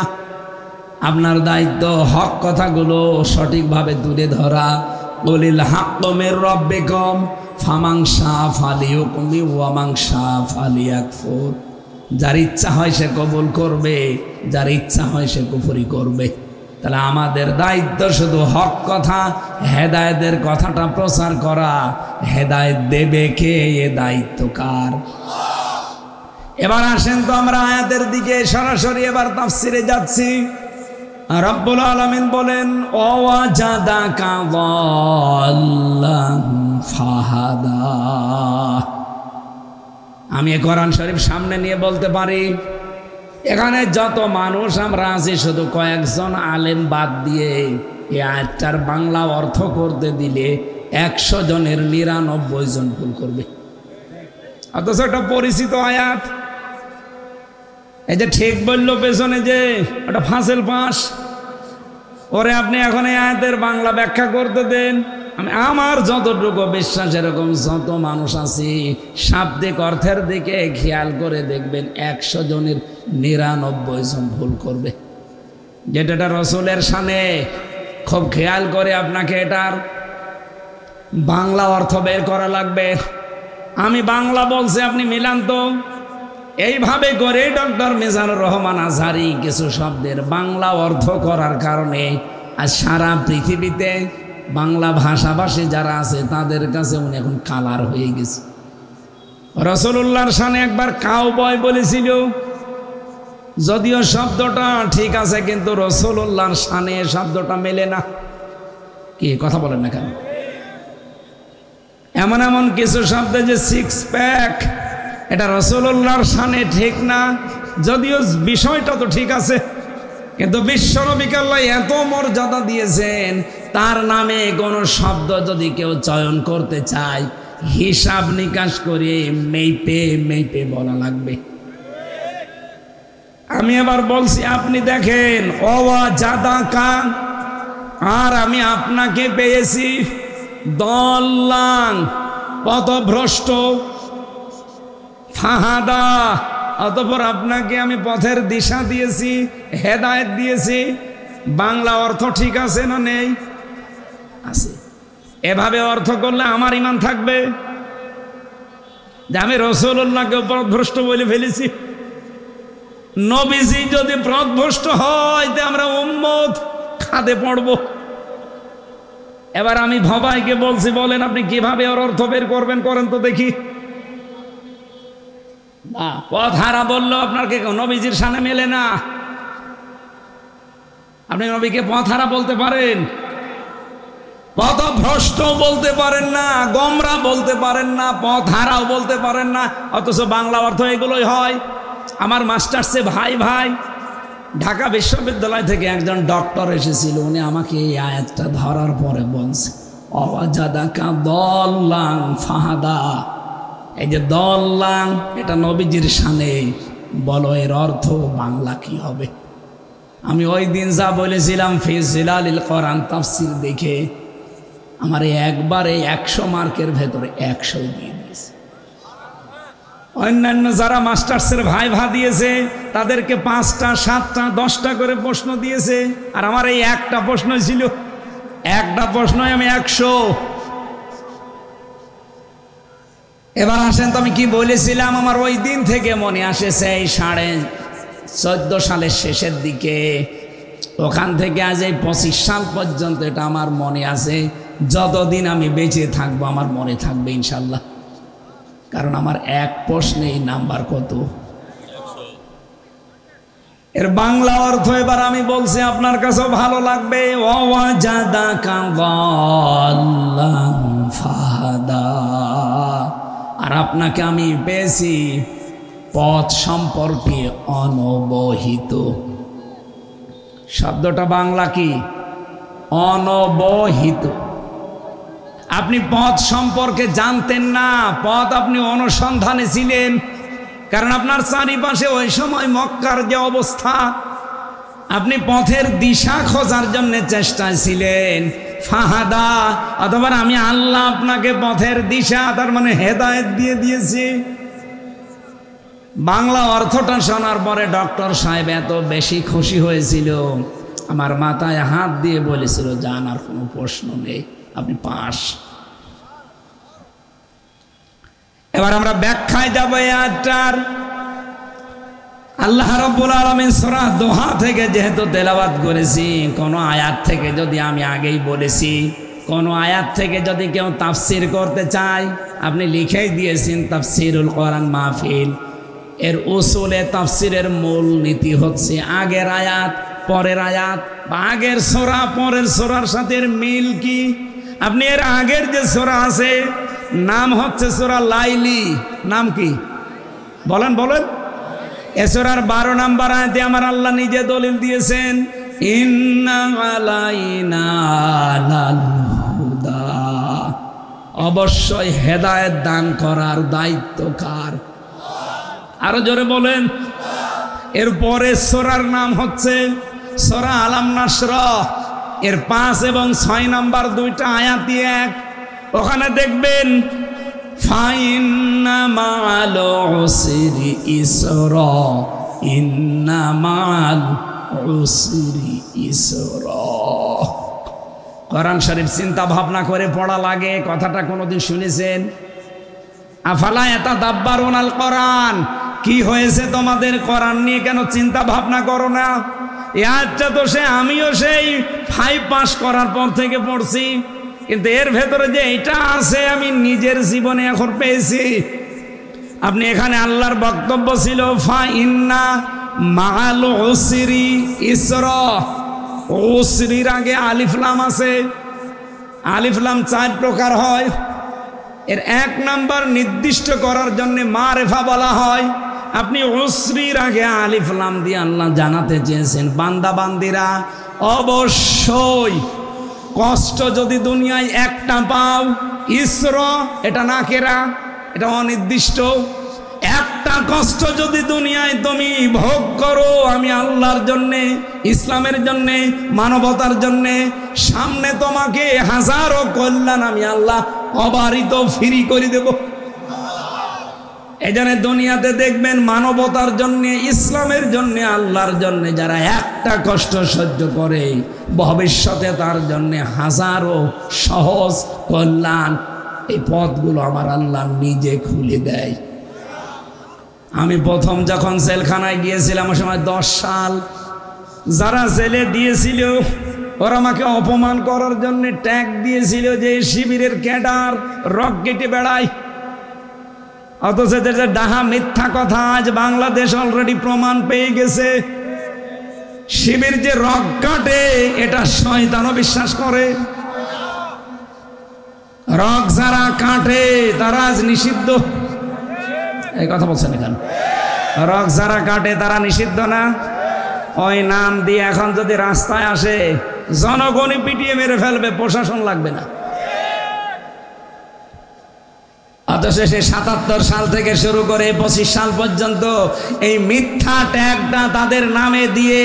আপনার দায়িত্ব হক কথাগুলো সঠিকভাবে তুলে ধরা। কুলিল হাক্কু মির রাব্বিকুম ফামান শাআ ফালিয়ুমিন ওয়া মান শাআ ফালিয়াকফুর। যার ইচ্ছা হয় সে কবুল করবে, যার ইচ্ছা হয় সে কুফরি করবে। তাহলে আমাদের দায়িত্ব শুধু হক কথা, হেদায়েতের কথাটা প্রচার করা। হেদায়েত দেবে কে? এ দায়িত্ব কার? এবার আসেন তো আমরা আয়াতের দিকে সরাসরি এবার তাফসিরে যাচ্ছি। রব্বুল আলামিন বলেন, ওয়াজাদাকা যাল্লান ফাহাদা। আমি কোরআন শরীফ সামনে নিয়ে বলতে পারি, এখানে যত মানুষ আমরা আছি, শুধু কয়েকজন আলেম বাদ দিয়ে এই আয়াতটার বাংলা অর্থ করতে দিলে 100 জনের 99 জন ভুল করবে। অথচ একটা পরিচিত আয়াত, এই যে ঠিক বললো পেছনে যে ওটা ফাসেল পাস, ওরে আপনি এখন এই আয়াতের বাংলা ব্যাখ্যা করতে দেন। আমি আমার যতটুকু বিশ্বাস, এরকম যত মানুষ আছে, শাব্দিক অর্থের দিকে খেয়াল করে দেখবেন 100 জনের 99 জন ভুল করবে। যেটা রসুলের শানে, খুব খেয়াল করে আপনাকে এটার বাংলা অর্থ বের করা লাগবে। আমি বাংলা বলছি, আপনি মিলান তো। এইভাবে করে ডক্টর মিজানুর রহমান আজহারি কিছু শব্দের বাংলা অর্থ করার কারণে আজ সারা পৃথিবীতে বাংলা ভাষাভাষী যারা আছে তাদের কাছে উনি এখন কালার হয়ে গেছে। রাসূলুল্লাহর শানে একবার কাউবয় বলেছিল, যদিও শব্দটা ঠিক আছে, কিন্তু রাসূলুল্লাহর শানে শব্দটা মেলে না। কি কথা বলেন না কেন? এমন এমন কিছু শব্দ যে 6 প্যাক, এটা রাসূলুল্লাহর শানে ঠিক না। যদিও বিষয়টা তো ঠিক আছে, কিন্তু বিশ্বনবীকে আল্লাহ এত মর্যাদা দিয়েছেন, তার নামে কোনো শব্দ যদি কেউ চয়ন করতে চায়, হিসাব নিকাশ করে মেপে মেপে বলা লাগবে। আমি এবার বলছি, আপনি দেখেন, ওয়াজাদাকা, আর আমি আপনাকে পেয়েছি, দল্লান, পথভ্রষ্ট, ফাহাদা, অতঃপর আপনাকে আমি পথের দিশা দিয়েছি, হেদায়েত দিয়েছি। বাংলা অর্থ ঠিক আছে না নেই? আছে। এভাবে অর্থ করলে আমার ঈমান থাকবে যে আমি রাসূলুল্লাহকে পথভ্রষ্ট বলে ফেলেছি। নবীজি যদি পথভ্রষ্ট হয়, তে আমরা উম্মত খাদে পড়ব। এবার আমি ভবাইকে বলছি, বলেন আপনি কিভাবে ওর অর্থ বের করবেন, করেন তো দেখি। না, পথ হারা বললো আপনার কে নবীজির সামনে মেলে না। আপনি নবীকে পথ হারা বলতে পারেন, পথভ্রষ্ট বলতে পারেন না, গোমরা বলতে পারেন না, পথ হারাও বলতে পারেন না, অথচ বাংলা অর্থ এগুলোই হয়। আমার মাস্টার্সে ভাই ঢাকা বিশ্ববিদ্যালয় থেকে একজন ডক্টর এসেছিল, উনি আমাকে এই আয়াতটা ধরার পরে বলছে, ওয়াজাদাকা দল্লান ফাহাদা, এই যে দল্লাং, এটা নবীজির শানে, বলো এর অর্থ বাংলা কি হবে? আমি ওই দিন যা বলেছিলাম ফি জিলালিল কোরআন তাফসীর দেখে আমার একবারে 100 মার্কের ভেতরে 100 দিয়ে দিয়েছে। অন্যান্য যারা মাস্টার্সের ভাইভা দিয়েছে তাদেরকে 5টা 7টা 10টা করে প্রশ্ন দিয়েছে, আর আমার এই একটা প্রশ্ন ছিল, একটা প্রশ্নই আমি 100। এবার আসেন তো আমি কি বলেছিলাম, আমার ওই দিন থেকে মনে আসে সেই 14.5 সালের শেষের দিকে, ওখান থেকে আজ এই 25 সাল পর্যন্ত এটা আমার মনে আছে। যতদিন আমি বেঁচে থাকবো আমার মনে থাকবে ইনশাল্লাহ, কারণ আমার এক প্রশ্নেই নাম্বার কত, এর বাংলা অর্থ এবার আমি বলছি, আপনার কাছেও ভালো লাগবে। ওয়াজাদাকা যাল্লান ফাহাদা, আর আপনাকে আমি পেয়েছি পথ সম্পর্কে অনবহিত। শব্দটা বাংলা কি? অনবহিত। আপনি পথ সম্পর্কে জানতেন না, পথ আপনি অনুসন্ধানে ছিলেন, কারণ আপনার চারিপাশে ওই সময় মক্কার যে অবস্থা, আপনি পথের দিশা খোঁজার জন্য চেষ্টায় ছিলেন। ফাহাদা, অথবা আমি আল্লাহ আপনাকে পথের দিশা, তার মানে হেদায়েত দিয়ে দিয়েছি। বাংলা অর্থটা শোনার পরে ডক্টর সাহেব এত বেশি খুশি হয়েছিল, আমার মাথায় হাত দিয়ে বলেছিল, যান আর কোনো প্রশ্ন নেই, আপনি পাস। এবার আমরা ব্যাখ্যায় যাব এই আয়াতটার। আল্লাহ রাব্বুল আলামিন সূরা দোহা থেকে যেহেতু তেলাওয়াত করেছি, কোন আয়াত থেকে যদি আমি আগেই বলেছি, কোন আয়াত থেকে যদি কেউ তাফসীর করতে চায়, আপনি লিখেই দিয়েছেন তাফসীরুল কোরআন মাহফিল। এর উসুলে তাফসীরের মূল নীতি হচ্ছে আগের আয়াত পরের আয়াত, বা আগের সূরা পরের সূরার সাথে এর মিল কি। আপনি এর আগের যে সূরা আছে নাম হচ্ছে সূরা লাইলি, নাম কি বলেন বলেন? এ সূরার 12 নম্বর আয়াতে আমার আল্লাহ নিজে দলিল দিয়েছেন, ইন্না আলাইনা লাল হুদা, অবশ্যই হেদায়েত দান করার দায়িত্ব কার? আরো জোরে বলেন। এর পরে সূরার নাম হচ্ছে সূরা আলাম নাশরাহ। এর 5 এবং 6 নাম্বার দুইটা আয়াতই এক। ওখানে দেখবেন ফাইন্না মাআল উসরি ইসরা, ইন্না মাআল উসরি ইসরা। কোরআন শরীফ চিন্তা ভাবনা করে পড়া লাগে, কথাটা কোনোদিন শুনেছেন? আফালা ইয়াতাদাব্বারুনাল কোরআন, কি হয়েছে তোমাদের, কোরআন নিয়ে কেন চিন্তা ভাবনা করো না? এই আয়াতটা তো আমিও সেই 5 পাস করার পর থেকে পড়ছি, কিন্তু এর ভেতরে যে এটা আছে আমি নিজের জীবনে এখন পেয়েছি। আপনি এখানে আল্লাহর বক্তব্য ছিল ফাইন্না মাআল উসরি ইসরা, উসরির আগে আলিফ লাম আছে। আলিফ লাম 4 প্রকার হয়। এর 1 নাম্বার নির্দিষ্ট করার জন্য মারেফা বলা হয়। আপনি উসরির আগে আলিফ লাম দিয়ে আল্লাহ জানাতে চেয়েছেন বান্দা বান্দিরা অবশ্যই কষ্ট যদি দুনিয়ায় একটা পাও, ইসরা এটা নাকেরা, এটা অনির্দিষ্ট, একটা কষ্ট যদি দুনিয়ায় তুমি ভোগ করো আমি আল্লাহর জন্যে, ইসলামের জন্যে, মানবতার জন্যে, সামনে তোমাকে হাজারো কল্যাণ আমি আল্লাহ অবারিত ফ্রি করে দেব। এই জন্য দুনিয়াতে দেখবেন মানবতার জন্যে, ইসলামের জন্যে, আল্লাহর জন্যে যারা একটা কষ্ট সহ্য করে, ভবিষ্যতে তার জন্যে হাজারো সহজ কল্যাণ এই পথগুলো আমার আল্লাহ নিজে খুলে দেয়। আমি প্রথম যখন জেলখানায় গিয়েছিলাম ওই সময় 10 সাল, যারা জেলে দিয়েছিল ওরা আমাকে অপমান করার জন্য ট্যাগ দিয়েছিল যে শিবিরের ক্যাডার, রক কেটে বেড়ায়। অথচ যে ডাহা মিথ্যা কথা, আজ বাংলাদেশ অলরেডি প্রমাণ পেয়ে গেছে শিবির যে রক কাটে এটা শয়তানও বিশ্বাস করে। রক যারা কাটে তারা আজ নিষিদ্ধ। এই কথা বলছেন এখানে, রক যারা কাটে তারা নিষিদ্ধ না? ওই নাম দিয়ে এখন যদি রাস্তায় আসে জনগণই পিটিয়ে মেরে ফেলবে, প্রশাসন লাগবে না। অথচ সে ৭৭ সাল থেকে শুরু করে ২৫ সাল পর্যন্ত এই মিথ্যা ট্যাগটা তাদের নামে দিয়ে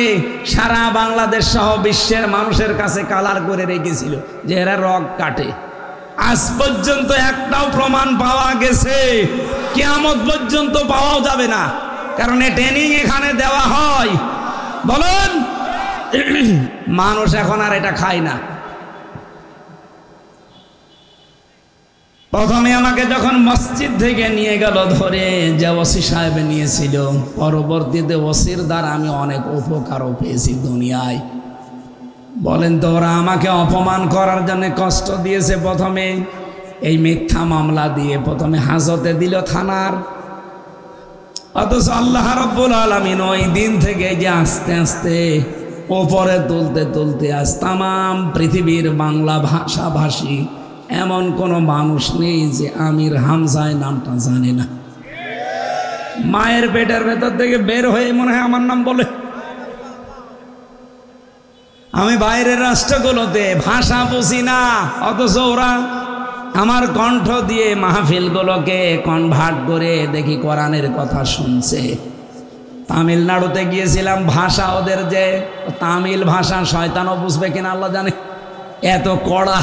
সারা বাংলাদেশ সহ বিশ্বের মানুষের কাছে কালার করে রেখেছিল যে এরা রগ কাটে। আজ পর্যন্ত একটাও প্রমাণ পাওয়া গেছে? কিয়ামত পর্যন্ত পাওয়াও যাবে না, কারণ এই ট্রেনিং এখানে দেওয়া হয়। বলুন, মানুষ এখন আর এটা খায় না। প্রথমে আমাকে যখন মসজিদ থেকে নিয়ে গেল ধরে, যে ওসি সাহেব নিয়েছিল, পরবর্তীতে ওসির দ্বারা আমি অনেক উপকারও পেয়েছি দুনিয়ায়। বলেন তো, ওরা আমাকে অপমান করার জন্য কষ্ট দিয়েছে। প্রথমে এই মিথ্যা মামলা দিয়ে প্রথমে হাজতে দিল থানার, অথচ আল্লাহ রাব্বুল আলামিন ওই দিন থেকে যে আস্তে আস্তে ওপরে তুলতে তুলতে আজ তামাম পৃথিবীর বাংলা ভাষাভাষী এমন কোনো মানুষ নেই যে আমির হামজায় নামটা জানে না। মায়ের পেটের ভেতর থেকে বের হয়ে মনে হয় আমার নাম বলে। আমি বাইরের রাষ্ট্রগুলোতে ভাষা বুঝি না, অথচ ওরা আমার কণ্ঠ দিয়ে মাহফিলগুলোকে কনভার্ট করে দেখি কোরআনের কথা শুনছে। তামিলনাড়ুতে গিয়েছিলাম, ভাষা ওদের যে তামিল ভাষা শয়তানও বুঝবে কিনা আল্লাহ জানে, এত কড়া।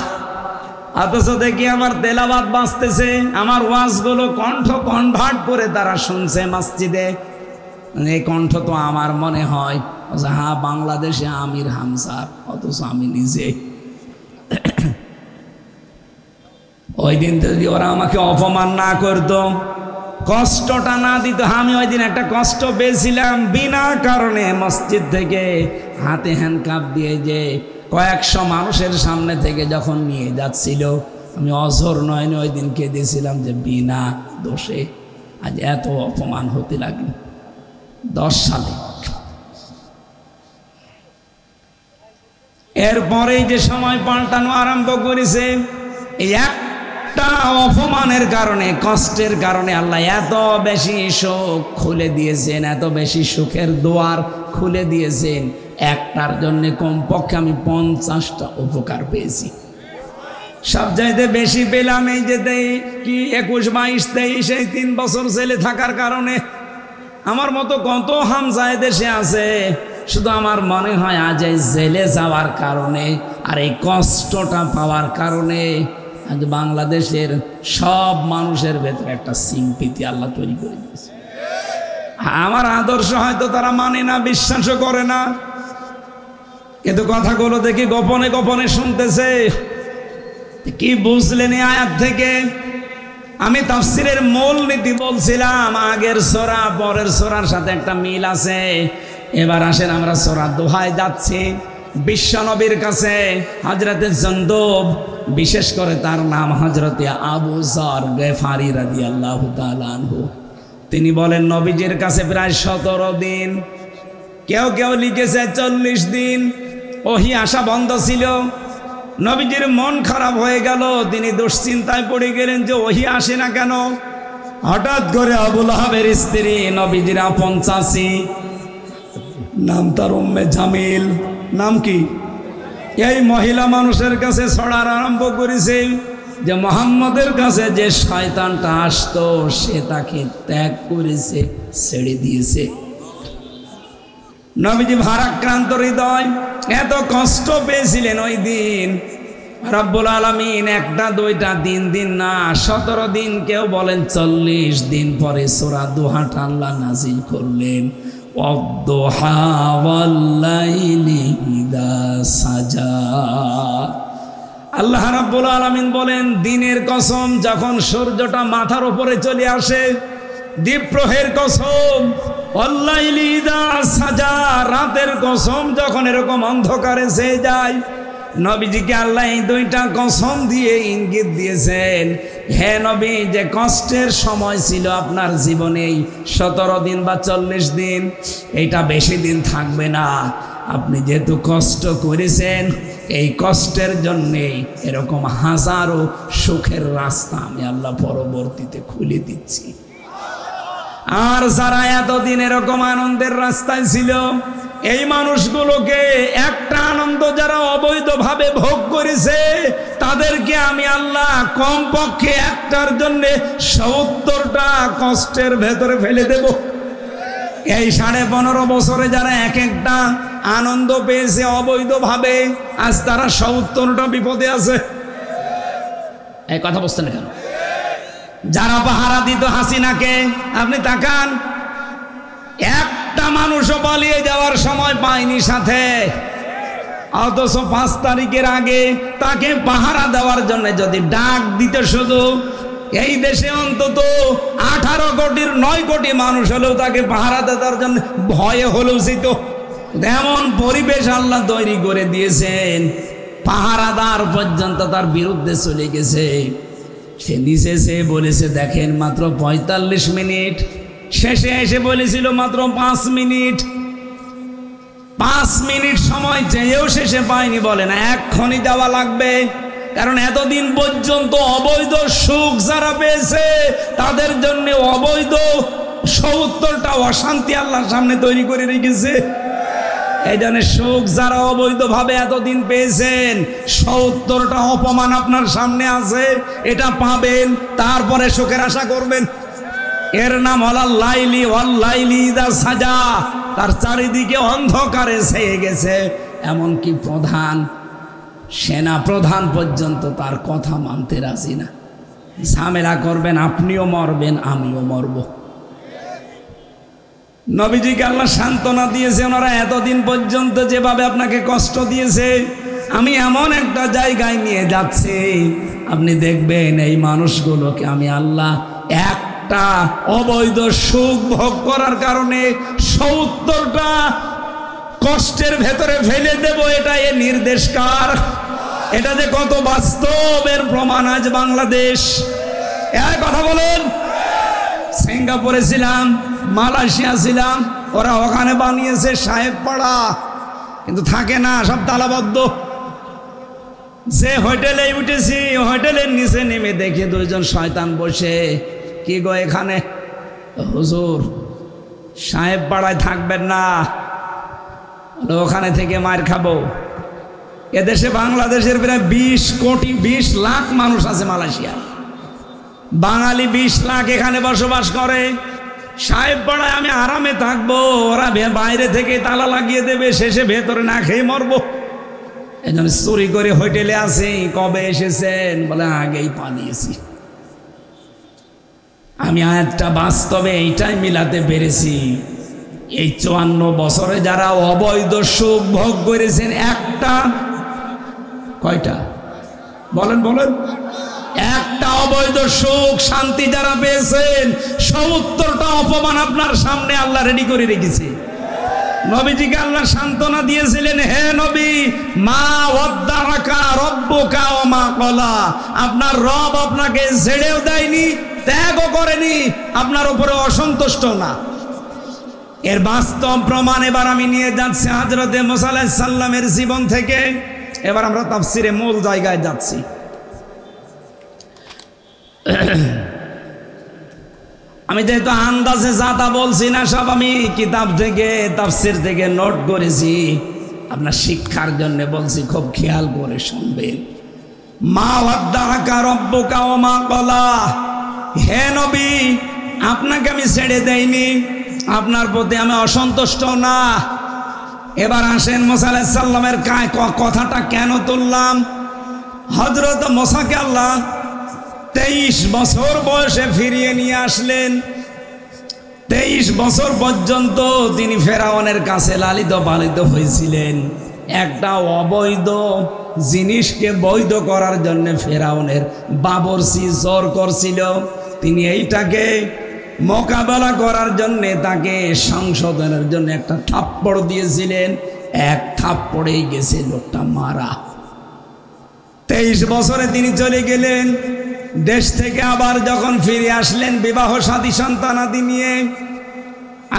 অথচ দেখি আমার তেলাওয়াত বাজতেছে, আমার ওয়াজগুলো কণ্ঠ কনভার্ট করে তারা শুনছে মসজিদে। এই কণ্ঠ তো আমার মনে হয় হ্যাঁ বাংলাদেশে আমির হামজার, অথচ আমি নিজে। ওই দিন যদি ওরা আমাকে অপমান না করতো, কষ্টটা না দিত, আমি ওই দিন একটা কষ্ট পেয়েছিলাম বিনা কারণে। মসজিদ থেকে হাতে হ্যান্ডকাপ দিয়ে যে কয়েকশো মানুষের সামনে থেকে যখন নিয়ে যাচ্ছিল, আমি অঝোর নয়নি ওই দিন কেঁদেছিলাম যে বিনা দোষে আজ এত অপমান হতে লাগলো। 10 সালে এরপরেই যে সময় পাল্টানো আরম্ভ করেছে, এই একটা অপমানের কারণে, কষ্টের কারণে আল্লাহ এত বেশি সুখ খুলে দিয়েছেন, এত বেশি সুখের দুয়ার খুলে দিয়েছেন। একটার জন্য কমপক্ষে আমি 50টা উপকার পেয়েছি। সব চাইতে বেশি পেলাম এই যে কি 21, 22, 23 এই 3 বছর জেলে থাকার কারণে। আমার মতো কত হামজায় দেশে আছে, শুধু আমার মনে হয় আজ এই জেলে যাওয়ার কারণে আর এই কষ্টটা পাওয়ার কারণে আজ বাংলাদেশের সব মানুষের ভেতরে একটা সিম্পিতি আল্লাহ তৈরি করে দিয়েছে। আমার আদর্শ হয়তো তারা মানে না, বিশ্বাসও করে না, কিন্তু কথাগুলো দেখি গোপনে গোপনে শুনতেছে। কি বুঝলেন এই আয়াত থেকে? আমি তাফসীরের মূল নীতি বলছিলাম, আগের সূরা পরের সূরার সাথে একটা মিল আছে। এবার আসেন আমরা সূরা দোহায় যাচ্ছি। বিশ্বনবীর কাছে হযরতে জন্দুব, বিশেষ করে তার নাম হযরতে আবু যর গফারি রাদিয়াল্লাহু তাআলা আনহু, তিনি বলেন নবীজির কাছে প্রায় 17 দিন, কেউ কেউ লিখেছে 40 দিন ওহী আসা বন্ধ ছিল। নবীজির মন খারাপ হয়ে গেল, তিনি দুশ্চিন্তায় পড়ে গেলেন যে ওহী আসে না কেন। হঠাৎ করে আবু লাহাবের স্ত্রী, নবীজির আপন চাচী, নাম তার উম্মে জামিল, নাম কি, এই মহিলা মানুষের কাছে ছড়ার আরম্ভ করেছে যে মুহাম্মদের কাছে যে শয়তানটা আসতো সে তাকে ত্যাগ করেছে, ছেড়ে দিয়েছে। নবীজি ভারাক্রান্ত হৃদয়, এত কষ্ট পেয়েছিলেন ওই দিন। রব্বুল আলামিন একটা দুইটা দিন না 17 দিন, কেউ বলেন 40 দিন পরে সূরা দোহাটা আল্লাহ নাজিল করলেন। ওয়াদ-দুহা ওয়াল-লাইলি ইযা সাজা। আল্লাহ রাব্বুল আলামিন বলেন দিনের কসম, যখন সূর্যটা মাথার উপরে চলে আসে, দ্বীপ্রহের কসম, ওয়াল-লাইলি ইযা সাজা, রাতের কসম যখন এরকম অন্ধকারে ছেয়ে যায়। নবীজিকে আল্লাহ এই 2টা কসম দিয়ে ইঙ্গিত দিয়েছেন, হে নবী, যে কষ্টের সময় ছিল আপনার জীবনে 17 দিন বা 40 দিন, এইটা বেশি দিন থাকবে না। আপনি যেহেতু কষ্ট করেছেন, এই কষ্টের জন্যে এরকম হাজারো সুখের রাস্তা আমি আল্লাহ পরবর্তীতে খুলে দিচ্ছি। আর যারা এতদিন এরকম আনন্দের রাস্তায় ছিল, এই মানুষগুলোকে একটা আনন্দ যারা অবৈধভাবে ভোগ করেছে তাদেরকে আমি আল্লাহ কমপক্ষে একটার জন্য 70টা কষ্টের ভেতরে ফেলে দেব। এই 15.5 বছরে যারা এক একটা আনন্দ পেয়েছে অবৈধভাবে, আজ তারা 70টা বিপদে আছে। এই কথা বুঝতে না কেন? যারা পাহারা দিত হাসিনাকে, আপনি তাকান, একটা মানুষও পালিয়ে যাওয়ার সময় পায়নি সাথে, অথচ 5 তারিখের আগে তাকে পাহারা দেওয়ার জন্য যদি ডাক দিতে, শুধু এই দেশে অন্তত 18 কোটির 9 কোটি মানুষ হলেও তাকে পাহারা দেওয়ার জন্য ভয়ে হলেও যেত। এমন পরিবেশ আল্লাহ তৈরি করে দিয়েছেন, পাহারাদার পর্যন্ত তার বিরুদ্ধে চলে গেছে। সে নিচে সে বলেছে দেখেন মাত্র 45 মিনিট, শেষে এসে বলেছিল মাত্র 5 মিনিট। 5 মিনিট সময় চেয়েও শেষে পায়নি, বলে না এক্ষুনি যাওয়া লাগবে। কারণ এতদিন পর্যন্ত অবৈধ সুখ যারা পেয়েছে তাদের জন্য অবৈধ 70টা অশান্তি আল্লাহর সামনে তৈরি করে রেখেছে। এই জন্য সুখ যারা অবৈধভাবে এতদিন পেয়েছেন, 70টা অপমান আপনার সামনে আছে, এটা পাবেন, তারপরে সুখের আশা করবেন। এর নাম লাইলি ওয়াল লাইলি ইযা সাজা। তার চারিদিকে অন্ধকারে ছেয়ে গেছে, এমনকি প্রধান সেনা প্রধান পর্যন্ত তার কথা মানতে রাজি না। ঝামেলা করবেন, আপনিও মরবেন, আমিও মরব। নবীজিকে আল্লাহ সান্ত্বনা দিয়েছে, ওনারা এতদিন পর্যন্ত যেভাবে আপনাকে কষ্ট দিয়েছে, আমি এমন একটা জায়গায় নিয়ে যাচ্ছি, আপনি দেখবেন এই মানুষগুলোকে আমি আল্লাহ একটা অবৈধ সুখ ভোগ করার কারণে 70টা কষ্টের ভেতরে ফেলে দেব। এটা এ নির্দেশ কার? এটা যে কত বাস্তবের প্রমাণ আজ বাংলাদেশ। এই কথা বলেন। সিঙ্গাপুরে ছিলাম, মালয়েশিয়া ছিলাম, ওরা ওখানে বানিয়েছে সাহেব পাড়া, কিন্তু থাকে না, সব তালাবদ্ধ। যে হোটেলে উঠেছি, হোটেলের নিচে নেমে দেখি 2 জন শয়তান বসে। কি গো এখানে? হুজুর সাহেব পাড়ায় থাকবেন না, ওখানে থেকে মার খাবো। এদেশে বাংলাদেশের প্রায় 20 লাখ মানুষ আছে মালয়েশিয়া, বাঙালি 20 লাখ এখানে বসবাস করে। সাহেব পাড়ায় আমি আরামে থাকবো, ওরা বাইরে থেকে তালা লাগিয়ে দেবে, শেষে ভেতরে না খেয়ে মরবো। এই জন্য চুরি করে হোটেলে আসি। কবে এসেছেন? বলে আগেই পালিয়েছি। আমি আয়াতটা বাস্তবে এইটাই মিলাতে পেরেছি। এই 54 বছরে যারা অবৈধ সুখ ভোগ করেছেন, একটা কয়টা বলেন বলেন, একটা অবৈধ সুখ শান্তি যারা পেয়েছেন, 70টা অপমান আপনার সামনে আল্লাহ রেডি করে রেখেছে। নবীজিকে আল্লাহ সান্ত্বনা দিয়েছিলেন, হে নবী, মা ওয়াদ্দাআকা রাব্বুকা ওয়া মা ক্বালা। আপনার রব আপনাকে ছেড়েও দেয়নি, ত্যাগও করেনি, আপনার উপরে অসন্তুষ্ট না। এর বাস্তব প্রমাণ এবার আমি নিয়ে যাচ্ছি হযরতে মুসা আলাইহিস সালামের জীবন থেকে। এবার আমরা তাফসিরে মূল জায়গায় যাচ্ছি। আমি যেহেতু আন্দাজে যা তা বলছি না, সব আমি কিতাব থেকে তাফসির থেকে নোট করেছি, আপনার শিক্ষার জন্য বলছি, খুব খেয়াল করে শুনবেন। মা ওয়াদ্দাআকা রাব্বুকা ওয়া মা ক্বালা। হে নবী, আপনাকে আমি ছেড়ে দেইনি, আপনার প্রতি আমি অসন্তুষ্ট না। এবার আসেন মুসা আলাইহিস সালামের কথাটা কেন তুললাম। হযরত মুসাকে আল্লাহ 23 বছর বয়সে ফিরিয়ে নিয়ে আসলেন। 23 বছর পর্যন্ত তিনি ফেরাউনের কাছে লালিত পালিত হয়েছিলেন। একটা অবৈধ জিনিসকে বৈধ করার জন্য ফেরাউনের বাবরচি জোর করছিল। তিনি এইটাকে মোকাবেলা করার জন্যে তাকে সংশোধনের জন্য একটা থাপ্পড় দিয়েছিলেন। এক থাপ্পড়েই গেছে লোকটা মারা। 23 বছরে তিনি চলে গেলেন দেশ থেকে। আবার যখন ফিরে আসলেন বিবাহ সাথী সন্তানাদি নিয়ে,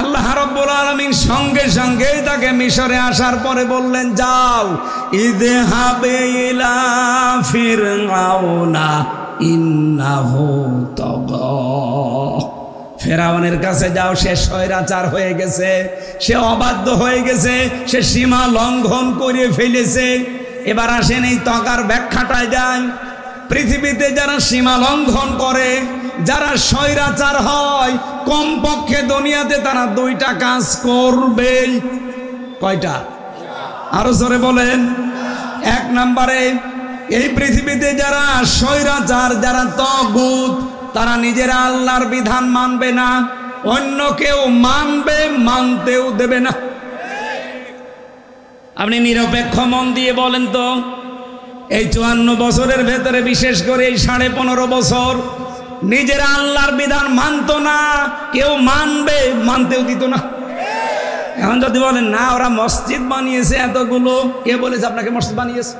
আল্লাহ রাব্বুল আলামিন সঙ্গে সঙ্গে তাকে মিশরে আসার পরে বললেন, যাও ইযহাবে ইলা ফিরআউনা ইন্নাহু তাগা। ফেরাউনের কাছে যাও, সে স্বৈরাচার হয়ে গেছে, সে অবাধ্য হয়ে গেছে, সে সীমা লঙ্ঘন করে ফেলেছে। এবার আসেন এই তকার ব্যাখ্যাটায় যান। পৃথিবীতে যারা সীমা লঙ্ঘন করে, যারা স্বৈরাচার হয়, কমপক্ষে দুনিয়াতে তারা দুইটা কাজ করবে। কয়টা? আরো জোরে বলেন। এক নম্বরে, এই পৃথিবীতে যারা স্বৈরাচার, যারা তাগুত, তারা নিজেরা আল্লাহর বিধান মানবে না, অন্য কেউ মানবে, মানতেও দেবে না। আপনি নিরপেক্ষ মন দিয়ে বলেন তো, এই 54 বছরের ভেতরে, বিশেষ করে এই 15.5 বছর, নিজেরা আল্লাহর বিধান মানতো না, কেউ মানবে, মানতেও দিত না। এখন যদি বলেন না ওরা মসজিদ বানিয়েছে এতগুলো, কে বলেছে আপনাকে মসজিদ বানিয়েছে?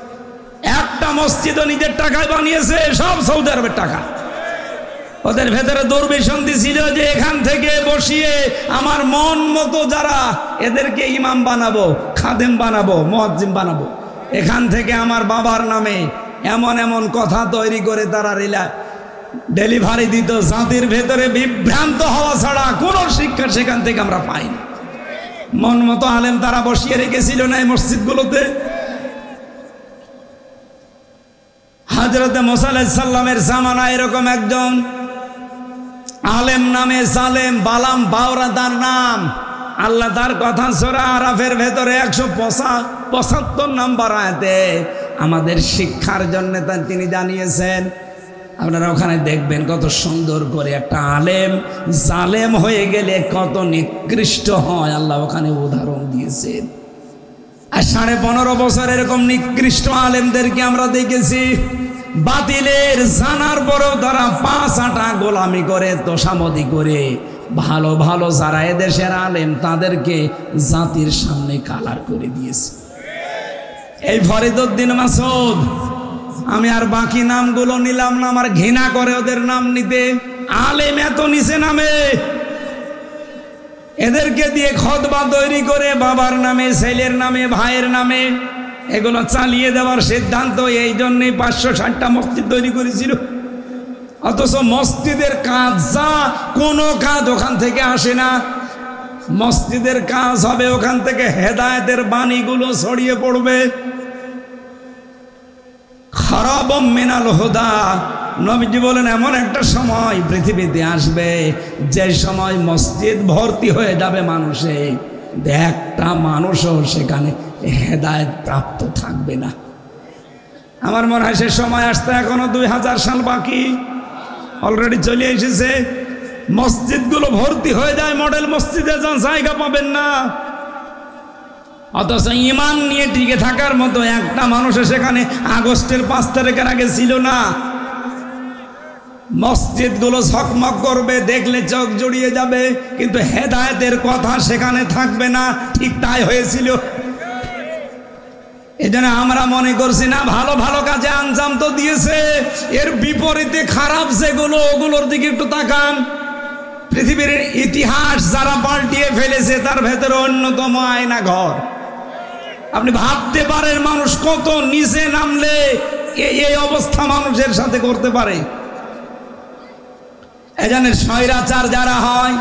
একটা মসজিদও নিজের টাকায় বানিয়েছে, সব সৌদি আরবের টাকা। ওদের ভেতরে দুর্বিসন্ধি ছিল যে এখান থেকে বসিয়ে আমার মন মতো যারা, এদেরকে ইমাম বানাবো, খাদেম বানাবো, মুয়াজ্জিম বানাবো, এখান থেকে আমার বাবার নামে এমন এমন কথা তৈরি করে তারা ডেলিভারি দিত। জাতির ভেতরে বিভ্রান্ত হওয়া ছাড়া কোনো শিক্ষা সেখান থেকে আমরা পাই না। মন মতো আলেম তারা বসিয়ে রেখেছিল না এই মসজিদগুলোতে। হযরতে মুসা আলাইহিস সালামের জামানায় এরকম একজন আলেম নামে জালেম, বালাম বাওরা তার নাম। আল্লাহ তার কথা সূরা আরাফের ভেতরে 175 নম্বর আয়াতে আমাদের শিক্ষার জন্য তিনি জানিয়েছেন। আপনারা ওখানে দেখবেন কত সুন্দর করে একটা আলেম জালেম হয়ে গেলে কত নিকৃষ্ট হয়, আল্লাহ ওখানে উদাহরণ দিয়েছেন। আর 15.5 বছর এরকম নিকৃষ্ট আলেমদেরকে আমরা দেখেছি, বাতিলের জানার পরেও তারা 5 আটা গোলামি করে, তোষামদি করে, ভালো ভালো যারা এদেশের আলেম তাদেরকে জাতির সামনে কালার করে দিয়েছে। এই ফরিদউদ্দিন মাসুদ, আমি আর বাকি নামগুলো নিলাম না, আমার ঘৃণা করে ওদের নাম নিতে। আলেম এত নিচে নামে, এদেরকে দিয়ে খতবা তৈরি করে বাবার নামে, ছেলের নামে, ভাইয়ের নামে এগুলো চালিয়ে দেওয়ার সিদ্ধান্ত। এই জন্যই 560টা মসজিদ তৈরি করেছিল। অথচ মসজিদের কাজ যা, কোনো কাজ ওখান থেকে আসে না। মসজিদের কাজ হবে ওখান থেকে হেদায়েতের বাণীগুলো ছড়িয়ে পড়বে। খারাবম মিনাল হুদা, নবীজি বলেন এমন একটা সময় পৃথিবীতে আসবে যে সময় মসজিদ ভর্তি হয়ে যাবে মানুষে, একটা মানুষও সেখানে হেদায়েত প্রাপ্ত থাকবে না। আমার মনে হয় সে সময় আসতে এখনো 2000 সাল বাকি, অলরেডি চলে এসেছে। মসজিদগুলো ভর্তি হয়ে যায়, মডেল মসজিদে যান, জায়গা পাবেন না। অথচ ইমান নিয়ে টিকে থাকার মতো একটা মানুষের সেখানে আগস্টের 5 তারিখের আগে ছিল না। মসজিদগুলো ঝকমক করবে, দেখলে চোখ জুড়িয়ে যাবে, কিন্তু হেদায়েতের কথা সেখানে থাকবে না। ঠিক তাই হয়েছিল। এজন্য আমরা মনে করছি না ভালো ভালো কাজে আঞ্জাম তো দিয়েছে, এর বিপরীতে খারাপ যেগুলো, ওগুলোর দিকে একটু তাকান। পৃথিবীর ইতিহাস যারা পাল্টিয়ে ফেলেছে তার ভেতরে অন্যতম আয়না ঘর। আপনি ভাবতে পারেন মানুষ কত নিচে নামলে এই অবস্থা মানুষের সাথে করতে পারে। এজন্য স্বৈরাচার যারা হয়,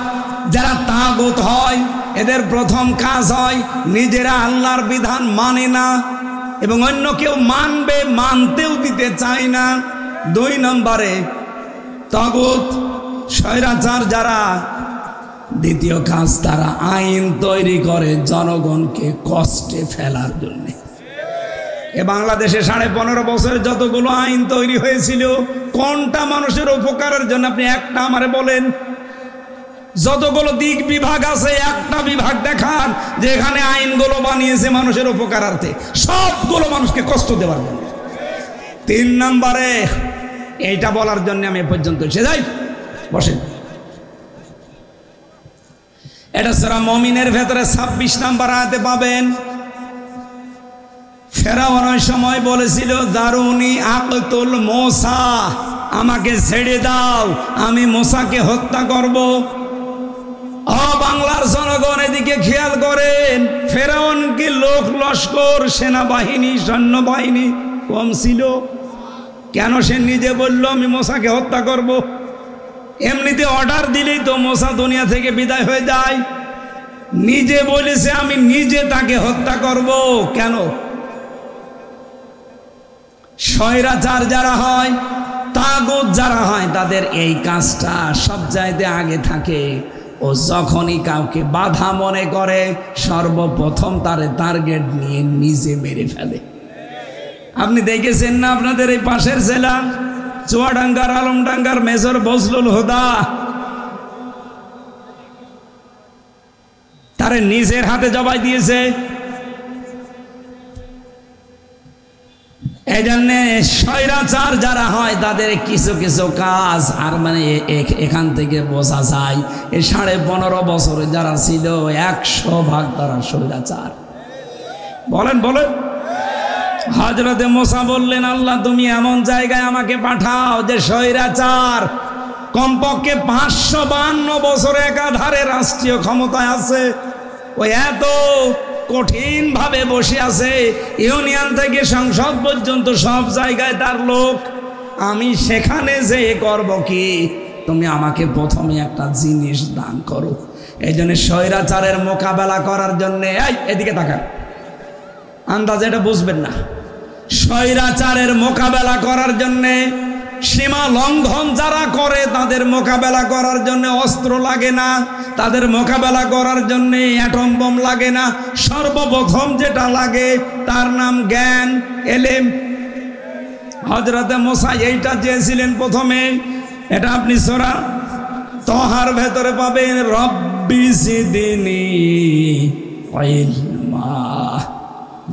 যারা তাগুত হয়, এদের প্রথম কাজ হয় নিজেরা আল্লাহর বিধান মানে না এবং অন্য কেউ মানবে, মানতেও দিতে চায় না। 2 নম্বরে তাগুত স্বৈরাচার যারা, দ্বিতীয় কাজ তারা আইন তৈরি করে জনগণকে কষ্টে ফেলার জন্য। এ বাংলাদেশে 15.5 বছরে যতগুলো আইন তৈরি হয়েছিল, কোনটা মানুষের উপকারের জন্য? আপনি একটা আমারে বলেন। যতগুলো দিক বিভাগ আছে, একটা বিভাগ দেখান যে এখানে আইনগুলো বানিয়েছে মানুষের উপকারার্থে, সবগুলো মানুষকে কষ্ট দেওয়ার জন্য। 3 নম্বরে, এইটা বলার জন্য আমি এ পর্যন্ত এসে যাই, বসেন। এটা সূরা মুমিনের ভেতরে 26 নম্বর আয়াতে পাবেন। ফেরাউন ওই সময় বলেছিল, দারুনি আকতুল মুসা, আমাকে ছেড়ে দাও, আমি মুসাকে হত্যা করব। বাংলার জনগণ এদিকে খেয়াল করেন, ফেরাউন কি লোক লস্কর, সেনাবাহিনী, সৈন্যবাহিনী কম ছিল? কেন সে নিজে বলল আমি মুসাকে হত্যা করব? এমনিতে অর্ডার দিলেই তো মূসা দুনিয়া থেকে বিদায় হয়ে যায়। নিজে বলেছে আমি নিজে তাকে হত্যা করব। কেন? স্বৈরাচার যারা হয়, তাগুত যারা হয়, তাদের এই কাজটা সব চাইতে আগে থাকে। ও যখনই কাউকে বাধা মনে করে সর্বপ্রথম তারে টার্গেট নিয়ে নিজে মেরে ফেলে। আপনি দেখেছেন না আপনাদের এই পাশের জেলা চুয়াডাঙ্গার আলমডাঙ্গার মেজর বজলুল হুদা, তারে নিজের হাতে জবাই দিয়েছে। এই জন্য স্বৈরাচার যারা হয় তাদের কিছু কিছু কাজ আর মানে এখান থেকে বোঝা যায় এই 15.5 বছরে যারা ছিল 100% তারা স্বৈরাচার। বলেন বলেন। হযরতে মুসা বললেন, আল্লাহ তুমি এমন জায়গায় আমাকে পাঠাও যে স্বৈরাচার কমপক্ষে 552 বছরে একাধারে রাষ্ট্রীয় ক্ষমতায় আছে, ওই এত কঠিন ভাবে বসে আছে, ইউনিয়ন থেকে সংসদ পর্যন্ত সব জায়গায় তার লোক। আমি সেখানে যে করব কি? তুমি আমাকে প্রথমে একটা জিনিস দান করো। এই জন্য স্বৈরাচারের মোকাবেলা করার জন্য, এদিকে তাকান, আন্দাজ এটা বুঝবেন না। স্বৈরাচারের মোকাবেলা করার জন্যে, সীমা লঙ্ঘন যারা করে তাদের মোকাবেলা করার জন্য অস্ত্র লাগে না, তাদের মোকাবেলা করার জন্য অ্যাটম বোম লাগে না। সর্বপ্রথম যেটা লাগে তার নাম জ্ঞান, এলেম। হযরতে মুসা এইটা চেয়েছিলেন প্রথমে। এটা আপনি সূরা তহার ভেতরে পাবেন, রব্বি জিদনি ইলমা।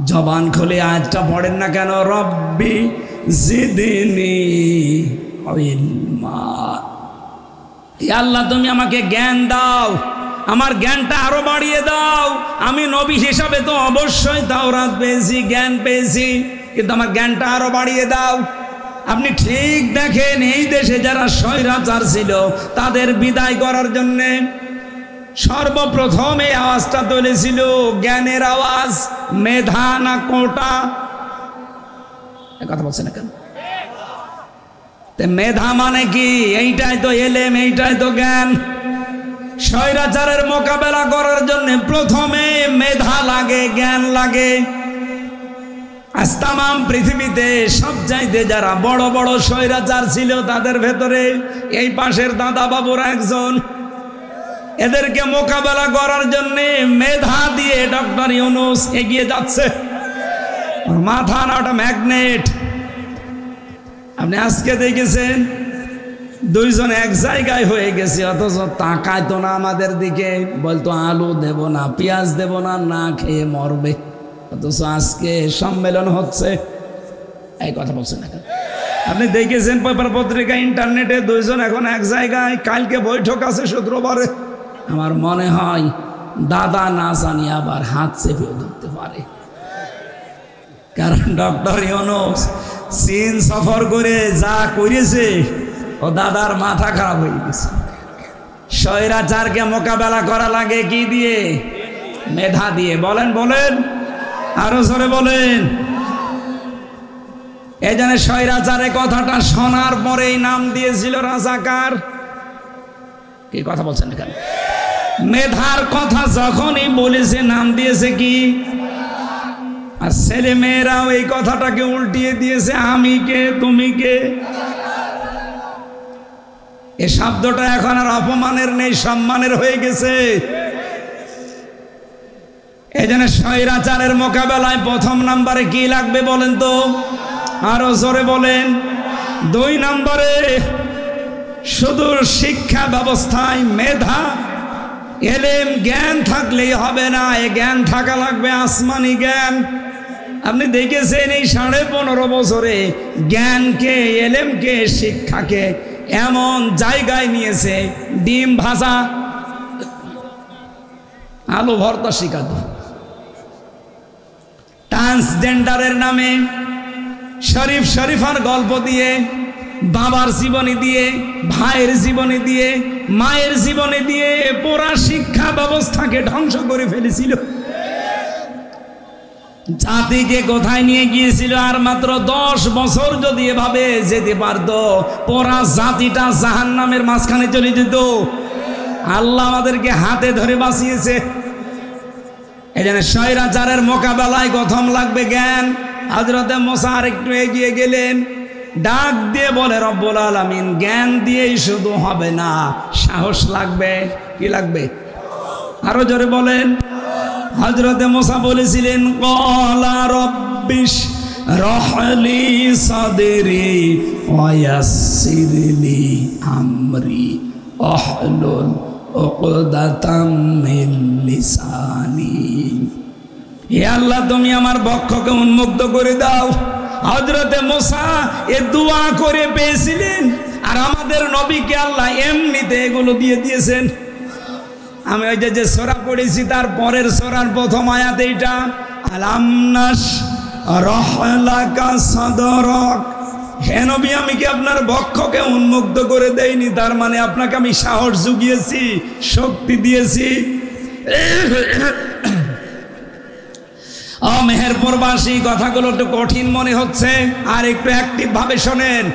জবান খুলে আয়াতটা পড়েন না কেন? রব্বি জিদনি ইলমা। আল্লাহ তুমি আমাকে জ্ঞান দাও, আমার জ্ঞানটা আরো বাড়িয়ে দাও। আমি নবী হিসাবে তো অবশ্যই তাওরাত পেয়েছি, জ্ঞান পেয়েছি, কিন্তু আমার জ্ঞানটা আরো বাড়িয়ে দাও। আপনি ঠিক দেখেন, এই দেশে যারা স্বৈরাচার ছিল তাদের বিদায় করার জন্যে সর্বপ্রথম এই আওয়াজটা তুলেছিল জ্ঞানের আওয়াজ। মেধা না কোটা? কথা বলছে না কেন? মেধা মানে কি? এইটাই তো এলেম, এইটাই তো জ্ঞান। স্বৈরাচারের মোকাবেলা করার জন্য প্রথমে মেধা লাগে, জ্ঞান লাগে। আজ তামাম পৃথিবীতে সব চাইতে যারা বড় বড় স্বৈরাচার ছিল তাদের ভেতরে এই পাশের দাদা বাবুরা একজন। এদেরকে মোকাবেলা করার জন্য মেধা দিয়ে ডক্টর ইউনূস এগিয়ে যাচ্ছে। মাথা না ওটা ম্যাগনেট। আপনি আজকে দেখেছেন দুইজন এক জায়গায় হয়ে গেছে, অথচ তাকায় তো না আমাদের দিকে, বলতো আলু দেব না, পেঁয়াজ দেব না, না খেয়ে মরবে। অথচ আজকে সম্মেলন হচ্ছে, এই কথা বলছেন না? আপনি দেখেছেন পেপার পত্রিকা ইন্টারনেটে দুইজন এখন এক জায়গায়, কালকে বৈঠক আছে শুক্রবারে। আমার মনে হয় দাদা না জানি আবার হাত চেপেও ধরতে পারে, কারণ ডক্টর ইউনূস চীন সফর করে যা করেছে ও দাদার মাথা খারাপ হয়ে গেছে। স্বৈরাচারকে মোকাবেলা করা লাগে কি দিয়ে? মেধা দিয়ে। বলেন বলেন, আরো জোরে বলেন। এই জন্য স্বৈরাচারের কথাটা শোনার পরেই নাম দিয়েছিল রাজাকার। কি কথা বলছেন এখানে? মেধার কথা যখনই বলেছে নাম দিয়েছে কি? আর ছেলে মেয়েরাও এই কথাটাকে উল্টিয়ে দিয়েছে, আমি কে তুমি কে। এই শব্দটা এখন আর অপমানের নেই, সম্মানের হয়ে গেছে। এই জন্য স্বৈরাচারের মোকাবেলায় প্রথম নম্বরে কি লাগবে বলেন তো? আরো জোরে বলেন। 2 নম্বরে শুধু শিক্ষা ব্যবস্থায় মেধা, এলেম, জ্ঞান থাকলেই হবে না, এই জ্ঞান থাকা লাগবে আসমানি জ্ঞান। আপনি দেখেছেন এই 15.5 বছরে জ্ঞানকে, এলেমকে, শিক্ষাকে এমন জায়গায় নিয়েছে, ডিম ভাজা, আলু ভর্তা শিখাতো। ট্রান্সজেন্ডারের নামে শরীফ শরীফার গল্প দিয়ে, বাবার জীবনী দিয়ে, ভাইয়ের জীবনী দিয়ে, মায়ের জীবনী দিয়ে পুরা শিক্ষা ব্যবস্থাকে ধ্বংস করে ফেলেছিল। জাতিকে কোথায় নিয়ে গিয়েছিল? আর মাত্র 10 বছর যদি এভাবে যেতে পারতো, পুরা জাতিটা জাহান্নামের মাঝখানে চলে যেত। আল্লাহ আমাদেরকে হাতে ধরে বাঁচিয়েছে। এই জন্য স্বৈরাচারের মোকাবেলায় প্রথম লাগবে জ্ঞান। হযরতে মুসা আরেকটু এগিয়ে গেলেন, ডাক দিয়ে বলে রব্বুল আলামিন, জ্ঞান দিয়েই শুধু হবে না, সাহস লাগবে। কি লাগবে? আরো জোরে বলেন। হযরতে মুসা বলেছিলেন, ক্বালা রাব্বিশ রাহলি সাদরি ওয়া ইয়াসসিরলি আমরি আহলুল উকদাতাম মিন লিসানি। হে আল্লাহ, তুমি আমার বক্ষকে উন্মুক্ত করে দাও। হযরতে মুসা এ দোয়া করে পেয়েছিলেন, আর আমাদের নবীকে আল্লাহ এমনিতে এগুলো দিয়ে দিয়েছেন। আমি ওই যে সূরা পড়েছি তার পরের সূরার প্রথম আয়াত এইটা, আলাম নাশরাহ লাকা সাদরাক। হে নবী, আমি কি আপনার বক্ষকে উন্মুক্ত করে দেইনি? তার মানে আপনাকে আমি সাহস জুগিয়েছি, শক্তি দিয়েছি। মেহেরপুরবাসী, কথাগুলো একটু কঠিন মনে হচ্ছে, আর একটু অ্যাক্টিভ ভাবে শোনেন।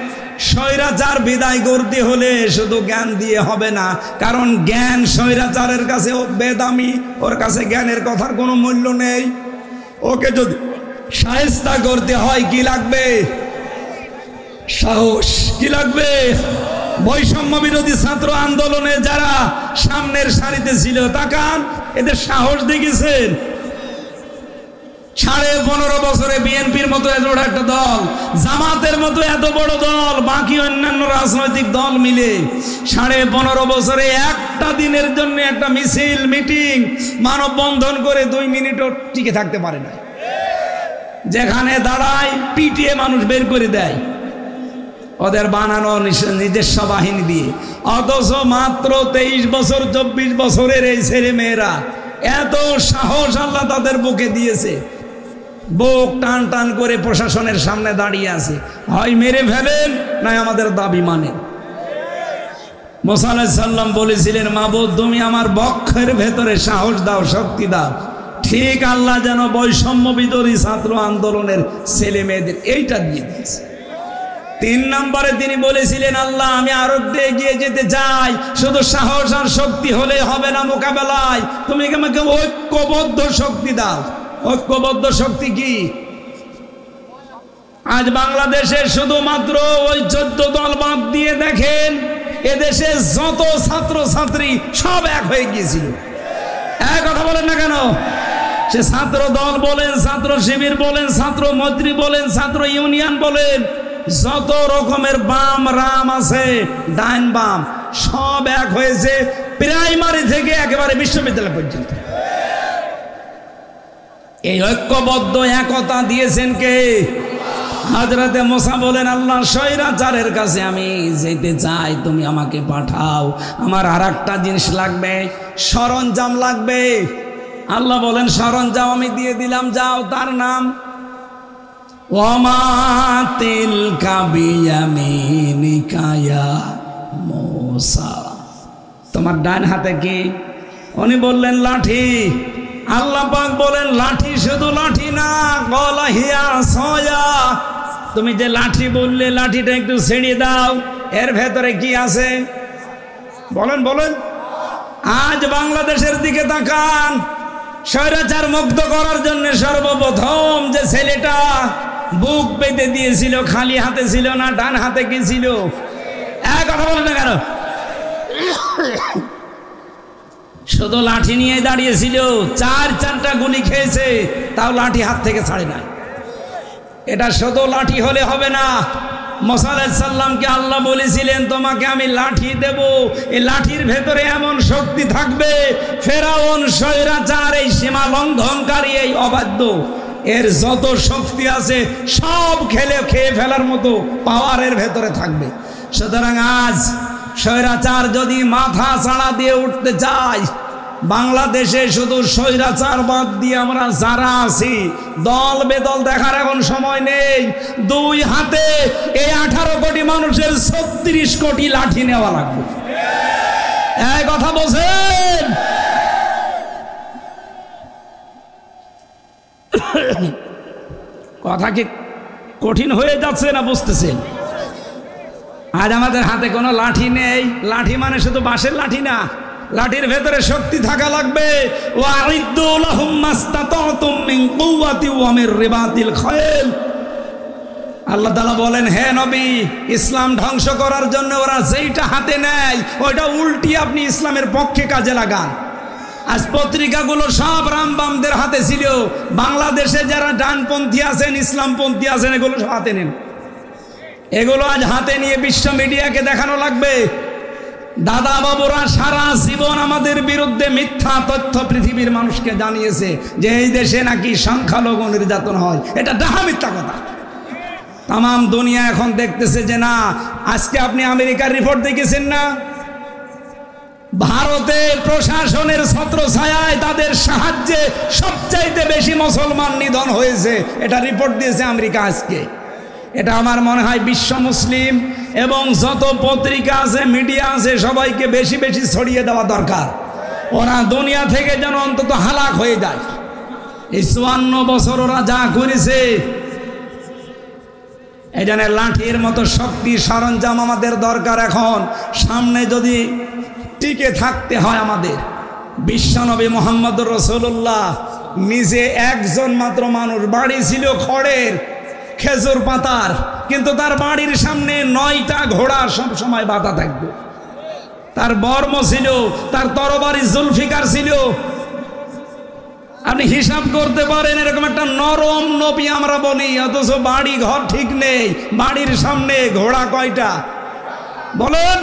স্বৈরাচার বিদায় করতে হলে শুধু জ্ঞান দিয়ে হবে না, কারণ জ্ঞান স্বৈরাচারের কাছে বেদামি, ওর কাছে জ্ঞানের কথার কোনো মূল্য নেই। ওকে যদি শায়েস্তা করতে হয় কি লাগবে? সাহস। কি লাগবে? বৈষম্য বিরোধী ছাত্র আন্দোলনে যারা সামনের সারিতে ছিল, তাকান, এদের সাহস দেখেছেন? 15.5 বছরে বিএনপির মতো এত বড় একটা দল, জামাতের মতো এত বড় দল, বাকি অন্যান্য রাজনৈতিক দল মিলে 15.5 বছরে একটা দিনের জন্য একটা মিছিল, মিটিং, মানববন্ধন করে 2 মিনিটও টিকে থাকতে পারে না। যেখানে দাঁড়ায় পিটিয়ে মানুষ বের করে দেয়, ওদের বানানো নিজস্ব বাহিনী দিয়ে। অথচ মাত্র 23 বছর 24 বছরের এই ছেলে মেয়েরা এত সাহস আল্লাহ তাদের বুকে দিয়েছে, বুক টান টান করে প্রশাসনের সামনে দাঁড়িয়ে আছে, হয় মেরে ফেলেন না আমাদের দাবি মানেন। মুসা আলাইহিস সালাম বলেছিলেন, মাবুদ, তুমি আমার বক্ষের ভেতরে সাহস দাও, শক্তি দাও। ঠিক আল্লাহ যেন বৈষম্য বিরোধী ছাত্র আন্দোলনের ছেলে মেয়েদের এইটা দিয়ে দিয়েছে। 3 নম্বরে তিনি বলেছিলেন, আল্লাহ, আমি আরো এগিয়ে যেতে চাই, শুধু সাহস আর শক্তি হলে হবে না মোকাবেলায়, তুমি আমাকে ঐক্যবদ্ধ শক্তি দাও। ঐক্যবদ্ধ শক্তি কি? আজ বাংলাদেশে শুধুমাত্র ওই 14 দল বাদ দিয়ে দেখেন, এদেশে যত ছাত্র ছাত্রী সব এক হয়ে গিয়েছিল। এক কথা বলেন না কেন? সে ছাত্র দল বলেন, ছাত্র শিবির বলেন, ছাত্র মৈত্রী বলেন, ছাত্র ইউনিয়ন বলেন, যত রকমের বাম রাম আছে, ডাইন বাম, সব এক হয়েছে, প্রাইমারি থেকে একেবারে বিশ্ববিদ্যালয় পর্যন্ত। এই ঐক্যবদ্ধ একতা দিয়েছেন কে? হযরতে মুসা বলেন, আল্লাহ, স্বৈরাচারের কাছে আমি যেতে চাই, তুমি আমাকে পাঠাও। আমার আরেকটা জিনিস লাগবে, সরঞ্জাম লাগবে। আল্লাহ বলেন, সরঞ্জাম আমি দিয়ে দিলাম, যাও। তার নাম ওয়ামা তিলকা বিয়ামিনিকা ইয়া মুসা। তোমার ডান হাতে কি? উনি বললেন, লাঠি। আল্লাহ পাক বলেন, লাঠি শুধু লাঠি না, ক্বালা হিয়া আসায়া। তুমি যে লাঠি বললে, লাঠিটা একটু ছেড়ে দাও, এর ভেতরে কি আছে বলেন বলেন। আজ বাংলাদেশের দিকে তাকান, স্বৈরাচার মুক্ত করার জন্য সর্বপ্রথম যে ছেলেটা বুক পেতে দিয়েছিল, খালি হাতে ছিল না, ডান হাতে কি ছিল? এক কথা বলেন না কেন? শুধু লাঠি নিয়ে দাঁড়িয়েছিল, 4-4টা গুলি খেয়েছে, তাও লাঠি হাত থেকে ছাড়ে না। এটা শুধু লাঠি হলে হবে না। মুসা আলাইহিস সালামকে আল্লাহ বলেছিলেন, তোমাকে আমি লাঠি দেব, এই লাঠির ভেতরে এমন শক্তি থাকবে, ফেরাউন স্বৈরাচার, এই সীমা লঙ্ঘনকারী, এই অবাধ্য, এর যত শক্তি আছে সব খেয়ে ফেলার মতো পাওয়ারের ভেতরে থাকবে। সুতরাং আজ স্বৈরাচার যদি মাথা ছাড়া দিয়ে উঠতে চায়, বাংলাদেশে শুধু স্বৈরাচার বাদ দিয়ে আমরা যারা আছি, দল বেদল দেখার এখন সময় নেই। 2 হাতে এই 18 কোটি মানুষের 36 কোটি লাঠি নেওয়া লাগবে। এই কথা বলছেন? কথা কি কঠিন হয়ে যাচ্ছে না বুঝতেছেন? আজ আমাদের হাতে কোনো লাঠি নেই। লাঠি মানে শুধু বাঁশের লাঠি না, লাঠির ভেতরে শক্তি থাকা লাগবে। ওয়াইদ্দু লাহুম মাস্তাতাতুম মিন কুওয়াতি ওয়া মির রিবাতিল খায়ল। আল্লাহ তাআলা বলেন, হে নবী, ইসলাম ধ্বংস করার জন্য ওরা যেইটা হাতে নেয় ওইটা উল্টি আপনি ইসলামের পক্ষে কাজে লাগান। আজ পত্রিকাগুলো সব রামবামদের হাতে ছিল। বাংলাদেশে যারা ডানপন্থী আছেন, ইসলামপন্থী আছেন, এগুলো সব হাতে নেন। এগুলো আজ হাতে নিয়ে বিশ্ব মিডিয়াকে দেখানো লাগবে। দাদা বাবুরা সারা জীবন আমাদের বিরুদ্ধে মিথ্যা তথ্য পৃথিবীর মানুষকে জানিয়েছে যে এই দেশে নাকি সংখ্যালঘু নির্যাতন হয়। এটা ডাহা মিথ্যা কথা। তাম দুনিয়া এখন দেখতেছে যে না। আজকে আপনি আমেরিকার রিপোর্ট দেখেছেন না? ভারতের প্রশাসনের ছত্রছায়ায় তাদের সাহায্যে সবচাইতে বেশি মুসলমান নিধন হয়েছে। এটা রিপোর্ট দিয়েছে আমেরিকা আজকে। এটা আমার মনে হয় বিশ্ব মুসলিম এবং যত পত্রিকা আছে, মিডিয়া আছে, সবাইকে বেশি বেশি ছড়িয়ে দেওয়া দরকার। ওরা দুনিয়া থেকে যেন অন্তত হালাক হয়ে যায়। এই 54 বছর ওরা যা করেছে, এই জন্য লাঠির মতো শক্তি সরঞ্জাম আমাদের দরকার। এখন সামনে যদি টিকে থাকতে হয় আমাদের, বিশ্বনবী মুহাম্মদুর রাসূলুল্লাহ নিজে একজন মাত্র মানুষ, বাড়ি ছিল খড়ের, খেজুর পাতার, কিন্তু তার বাড়ির সামনে 9টা ঘোড়া সব সময় বাঁধা থাকবে। তার বর্ম ছিল, তার তরবারি জুলফিকার ছিল। আপনি হিসাব করতে পারেন, এরকম একটা নরম নবী আমরা বলি, অথচ বাড়ি ঘর ঠিক নেই। বাড়ির সামনে ঘোড়া কয়টা বলেন?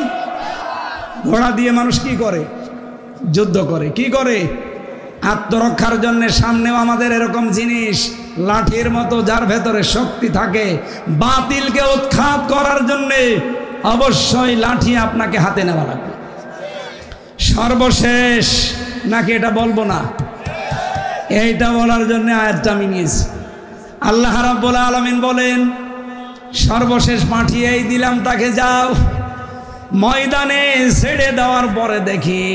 ঘোড়া দিয়ে মানুষ কি করে? যুদ্ধ করে। কি করে? আত্মরক্ষার জন্য। সামনেও আমাদের এরকম জিনিস, লাঠির মতো যার ভেতরে শক্তি থাকে। বাতিলকে উৎখাত করার জন্য অবশ্যই লাঠি আপনাকে হাতে নেওয়া লাগবে। সর্বশেষ নাকি এটা বলবো না? এইটা বলার জন্য আয়াতটা আমি নিয়েছি। আল্লাহ রাব্বুল আলামিন বলেন, সর্বশেষ পাঠিয়েই দিলাম তাকে, যাও। ময়দানে ছেড়ে দেওয়ার পরে দেখি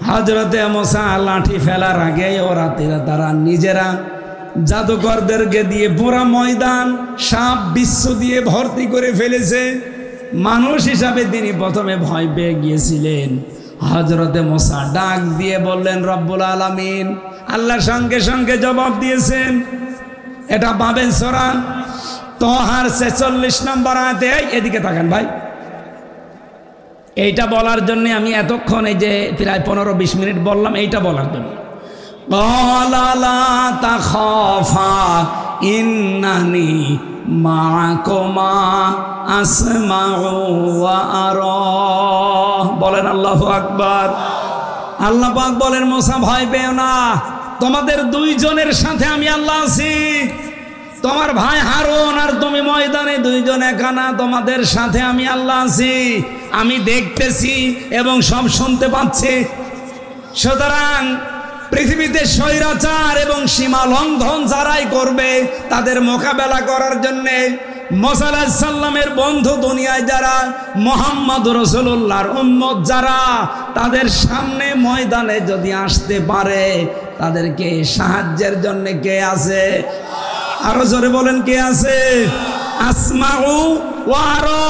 হযরতে মুসা লাঠি ফেলার আগে ওরা তারা নিজেরা জাদুকরদেরকে দিয়ে পুরা ময়দান সাপ বিচ্ছু দিয়ে ভর্তি করে ফেলেছে। মানুষ হিসাবে তিনি প্রথমে ভয় পেয়ে গিয়েছিলেন। হযরতে মুসা ডাক দিয়ে বললেন, রব্বুল আলামিন। আল্লাহ সঙ্গে সঙ্গে জবাব দিয়েছেন। এটা পাবেন সূরা তাহার 46 নম্বর আয়াতে। এদিকে তাকান ভাই। এইটা বলার জন্য আমি এতক্ষণ এই যে প্রায় 15-20 মিনিট বললাম, এইটা বলার জন্য। ক্বালা লা তাখাফা ইন্নানি মাআকুমা আসমাউ ওয়া আরা। বলেন আল্লাহু আকবার। আল্লাহ পাক বলেন, মুসা ভয় পেও না, তোমাদের দুইজনের সাথে আমি আল্লাহ আছি। তোমার ভাই হারুন আর তুমি ময়দানে দুইজন একা না, তোমাদের সাথে আমি আল্লাহ আছি। আমি দেখতেছি এবং সব শুনতে পাচ্ছি। সুতরাং পৃথিবীতে স্বৈরাচার এবং সীমা লঙ্ঘন যারাই করবে তাদের মোকাবেলা করার জন্যে মুসা আলাইহিস সালামের বন্ধু দুনিয়ায় যারা, মুহাম্মদ রাসূলুল্লাহর উম্মত যারা, তাদের সামনে ময়দানে যদি আসতে পারে তাদেরকে সাহায্যের জন্য কে আছে? আরো জোরে বলেন, কে আছে? আসমাউ ওয়া আরা।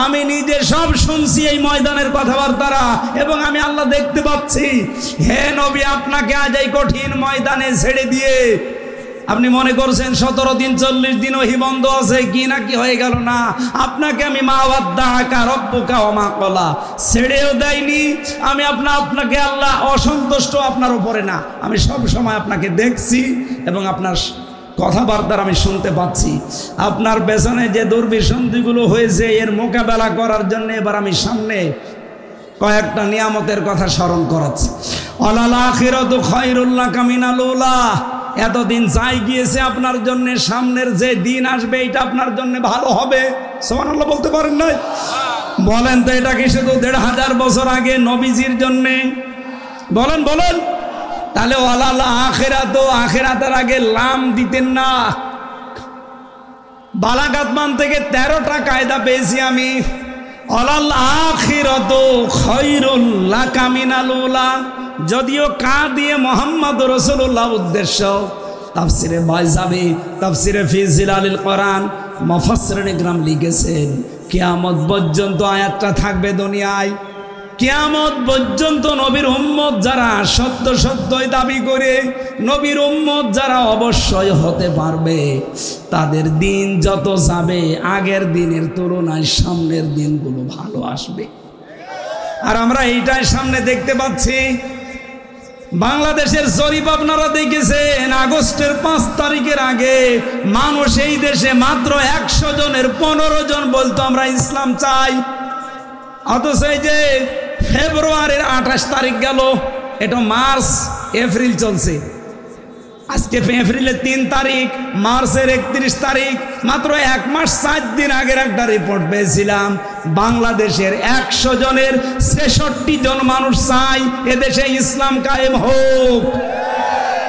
আমি নিজে সব শুনছি এই ময়দানের কথাবার্তা এবং আমি আল্লাহ দেখতে পাচ্ছি। হে নবী, আপনাকে আজ এই কঠিন ময়দানে ছেড়ে দিয়ে আপনি মনে করছেন 17 দিন 40 দিন ওহি বন্ধ আছে কি না কি হয়ে গেল না। আপনাকে আমি মা ওয়াদ্দাআকা রাব্বুকা ওয়া মা ক্বালা ছেড়েও দেয়নি। আমি আপনাকে আল্লাহ অসন্তুষ্ট আপনার উপরে না, আমি সব সময় আপনাকে দেখছি এবং আপনার কথাবার্তা আমি শুনতে পাচ্ছি। আপনার পেছনে যে দুর্বিসন্ধিগুলো হয়েছে এর মোকাবেলা করার জন্য এবার আমি সামনে কয়েকটা নিয়ামতের কথা স্মরণ করাচ্ছি। ওয়ালাল আখিরাতু খায়রুল লাকা মিনাল উলা। এতদিন যাই গিয়েছে আপনার জন্য, সামনের যে দিন আসবে এটা আপনার জন্য ভালো হবে। সুবহানাল্লাহ বলতে পারেন না? বলেন তো, এটা কি শুধু 1500 বছর আগে নবীজির জন্য? বলেন বলেন। তাহলে ওয়ালাল আখিরাত, আখিরাতের আগে লাম দিতেন না। বালাগাতমান থেকে 13টা কায়দা পেয়েছি আমি। ওয়ালাল আখিরাত খায়রুল লাকা মিনাল উলা। যদিও কা দিয়ে মুহাম্মদ রাসূলুল্লাহ উদ্দেশ্য, তাফসিরে বাইজাবি, তাফসিরে ফি জিলালিল কোরআন, মুফাসসিরিন ইকরাম লিখেছেন কিয়ামত পর্যন্ত আয়াতটা থাকবে দুনিয়ায়। কিয়ামত পর্যন্ত নবীর উম্মত যারা সত্য সত্যই দাবি করে, নবীর উম্মত যারা অবশ্যই হতে পারবে, তাদের দিন যত যাবে আগের দিনের তুলনায় সামনের দিনগুলো ভালো আসবে। আর আমরা এইটাই সামনে দেখতে পাচ্ছি। বাংলাদেশের জরিপ আপনারা দেখেছেন, আগস্টের 5 তারিখের আগে মানুষ এই দেশে মাত্র 100 জনের 15 জন বলতো আমরা ইসলাম চাই। অথচ এই যে ফেব্রুয়ারির 28 তারিখ গেল, এটা মার্চ এপ্রিল চলছে, আজকে এপ্রিলের 3 তারিখ, মার্চের 31 তারিখ, মাত্র 1 মাস 4 দিন আগের একটা রিপোর্ট পেয়েছিলাম, বাংলাদেশের 100 জনের 66 জন মানুষ চাই এদেশে ইসলাম কায়েম হোক।